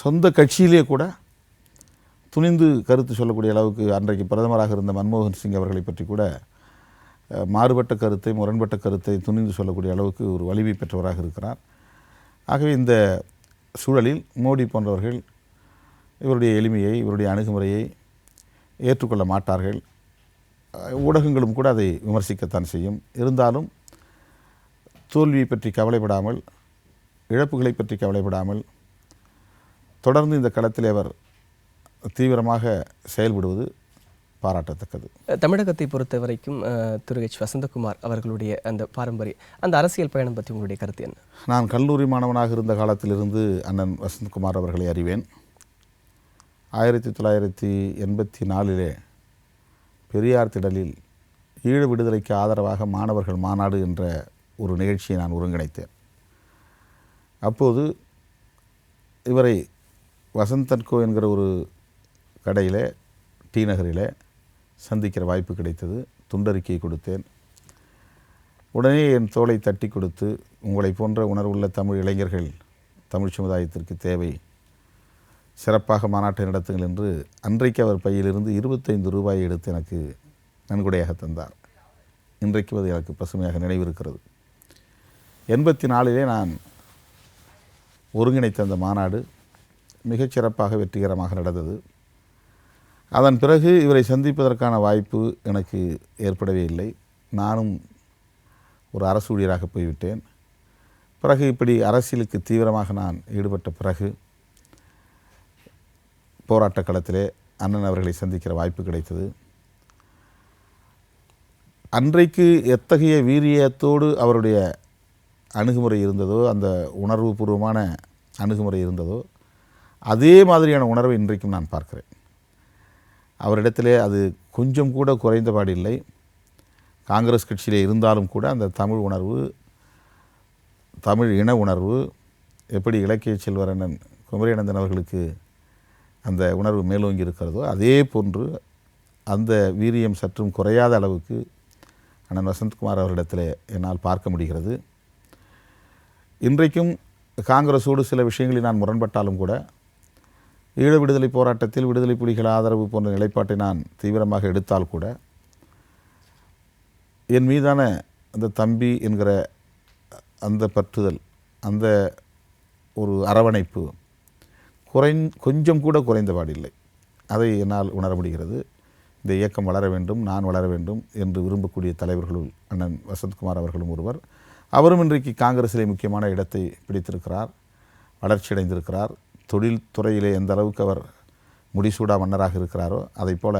சொந்த கட்சியிலே கூட துணிந்து கருத்து சொல்லக்கூடிய அளவுக்கு அன்றைக்கு பிரதமராக இருந்த மன்மோகன் சிங் அவர்களை பற்றி கூட மாறுபட்ட கருத்தை, முரண்பட்ட கருத்தை துணிந்து சொல்லக்கூடிய அளவுக்கு ஒரு வலிமை பெற்றவராக இருக்கிறார். ஆகவே இந்த சூழலில் மோடி போன்றவர்கள் இவருடைய எளிமையை, இவருடைய அணுகுமுறையை ஏற்றுக்கொள்ள மாட்டார்கள். ஊடகங்களும் கூட அதை விமர்சிக்கத்தான் செய்யும். இருந்தாலும் தோல்வியை பற்றி கவலைப்படாமல், இழப்புகளை பற்றி கவலைப்படாமல் தொடர்ந்து இந்த களத்திலே அவர் தீவிரமாக செயல்படுவது பாராட்டத்தக்கது. தமிழகத்தை பொறுத்த வரைக்கும் திரு H. வசந்தகுமார் அவர்களுடைய அந்த பாரம்பரிய அந்த அரசியல் பயணம் பற்றி உங்களுடைய கருத்து என்ன? நான் கல்லூரி மாணவனாக இருந்த காலத்திலிருந்து அண்ணன் வசந்தகுமார் அவர்களை அறிவேன். 1984 பெரியார் திடலில் ஈழ விடுதலைக்கு ஆதரவாக மாணவர்கள் மாநாடு என்ற ஒரு நிகழ்ச்சியை நான் ஒருங்கிணைத்தேன். அப்போது இவரை வசந்தன்கோ என்கிற ஒரு கடையில், டி நகரில் சந்திக்கிற வாய்ப்பு கிடைத்தது. துண்டறிக்கையை கொடுத்தேன். உடனே என் தோளை தட்டி கொடுத்து, உங்களை போன்ற உணர்வுள்ள தமிழ் இளைஞர்கள் தமிழ் சமுதாயத்திற்கு தேவை, சிறப்பாக மாநாட்டை நடத்துங்கள் என்று அன்றைக்கு அவர் பையிலிருந்து 25 ரூபாயை எடுத்து எனக்கு நன்கொடையாக தந்தார். இன்றைக்கு அது எனக்கு பசுமையாக நினைவிருக்கிறது. 84 நான் ஒருங்கிணைத்த அந்த மாநாடு மிகச்சிறப்பாக வெற்றிகரமாக நடந்தது. அதன் பிறகு இவரை சந்திப்பதற்கான வாய்ப்பு எனக்கு ஏற்படவே இல்லை. நானும் ஒரு அரசு ஊழியராக போய்விட்டேன். பிறகு இப்படி அரசியலுக்கு தீவிரமாக நான் ஈடுபட்ட பிறகு போராட்ட களத்திலே அண்ணன் அவர்களை சந்திக்கிற வாய்ப்பு கிடைத்தது. அன்றைக்கு எத்தகைய வீரியத்தோடு அவருடைய அணுகுமுறை இருந்ததோ, அந்த உணர்வு பூர்வமான அணுகுமுறை இருந்ததோ, அதே மாதிரியான உணர்வை இன்றைக்கும் நான் பார்க்கிறேன். அவரிடத்திலே அது கொஞ்சம் கூட குறைந்தபாடில்லை. காங்கிரஸ் கட்சியிலே இருந்தாலும் கூட அந்த தமிழ் உணர்வு, தமிழ் இன உணர்வு, எப்படி இலக்கிய செல்வர் அண்ணன் குமரியானந்தன் அவர்களுக்கு அந்த உணர்வு மேலோங்கி இருக்கிறதோ, அதே போன்று அந்த வீரியம் சற்றும் குறையாத அளவுக்கு அண்ணன் வசந்தகுமார் அவரிடத்தில் என்னால் பார்க்க முடிகிறது. இன்றைக்கும் காங்கிரஸோடு சில விஷயங்களில் நான் முரண்பட்டாலும் கூட, ஈழ விடுதலை போராட்டத்தில் விடுதலை புலிகள் ஆதரவு போன்ற நிலைப்பாட்டை நான் தீவிரமாக எடுத்தால் கூட, என் மீதான அந்த தம்பி என்கிற அந்த பற்றுதல், அந்த ஒரு அரவணைப்பு கொஞ்சம் கூட குறைந்தபாடில்லை. அதை என்னால் உணர முடிகிறது. இந்த இயக்கம் வளர வேண்டும், நான் வளர வேண்டும் என்று விரும்பக்கூடிய தலைவர்களுள் அண்ணன் வசந்த்குமார் அவர்களும் ஒருவர். அவரும் இன்றைக்கு காங்கிரஸிலே முக்கியமான இடத்தை பிடித்திருக்கிறார், வளர்ச்சியடைந்திருக்கிறார். தொழில் துறையிலே எந்த அளவுக்கு அவர் முடிசூடா மன்னராக இருக்கிறாரோ அதைப் போல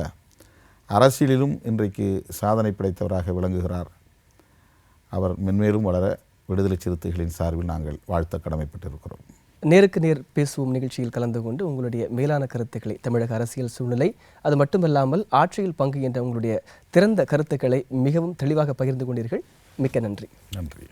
அரசியலிலும் இன்றைக்கு சாதனை படைத்தவராக விளங்குகிறார். அவர் மென்மேலும் வளர விடுதலை சிறுத்தைகளின் சார்பில் நாங்கள் வாழ்த்த கடமைப்பட்டிருக்கிறோம். நேருக்கு நேர் பேசுவோம் நிகழ்ச்சியில் கலந்து கொண்டு உங்களுடைய மேலான கருத்துக்களை, தமிழக அரசியல் சூழ்நிலை, அது மட்டுமல்லாமல் ஆட்சியில் பங்கு என்ற உங்களுடைய திறந்த கருத்துக்களை மிகவும் தெளிவாக பகிர்ந்து கொண்டீர்கள். மிக்க நன்றி. நன்றி.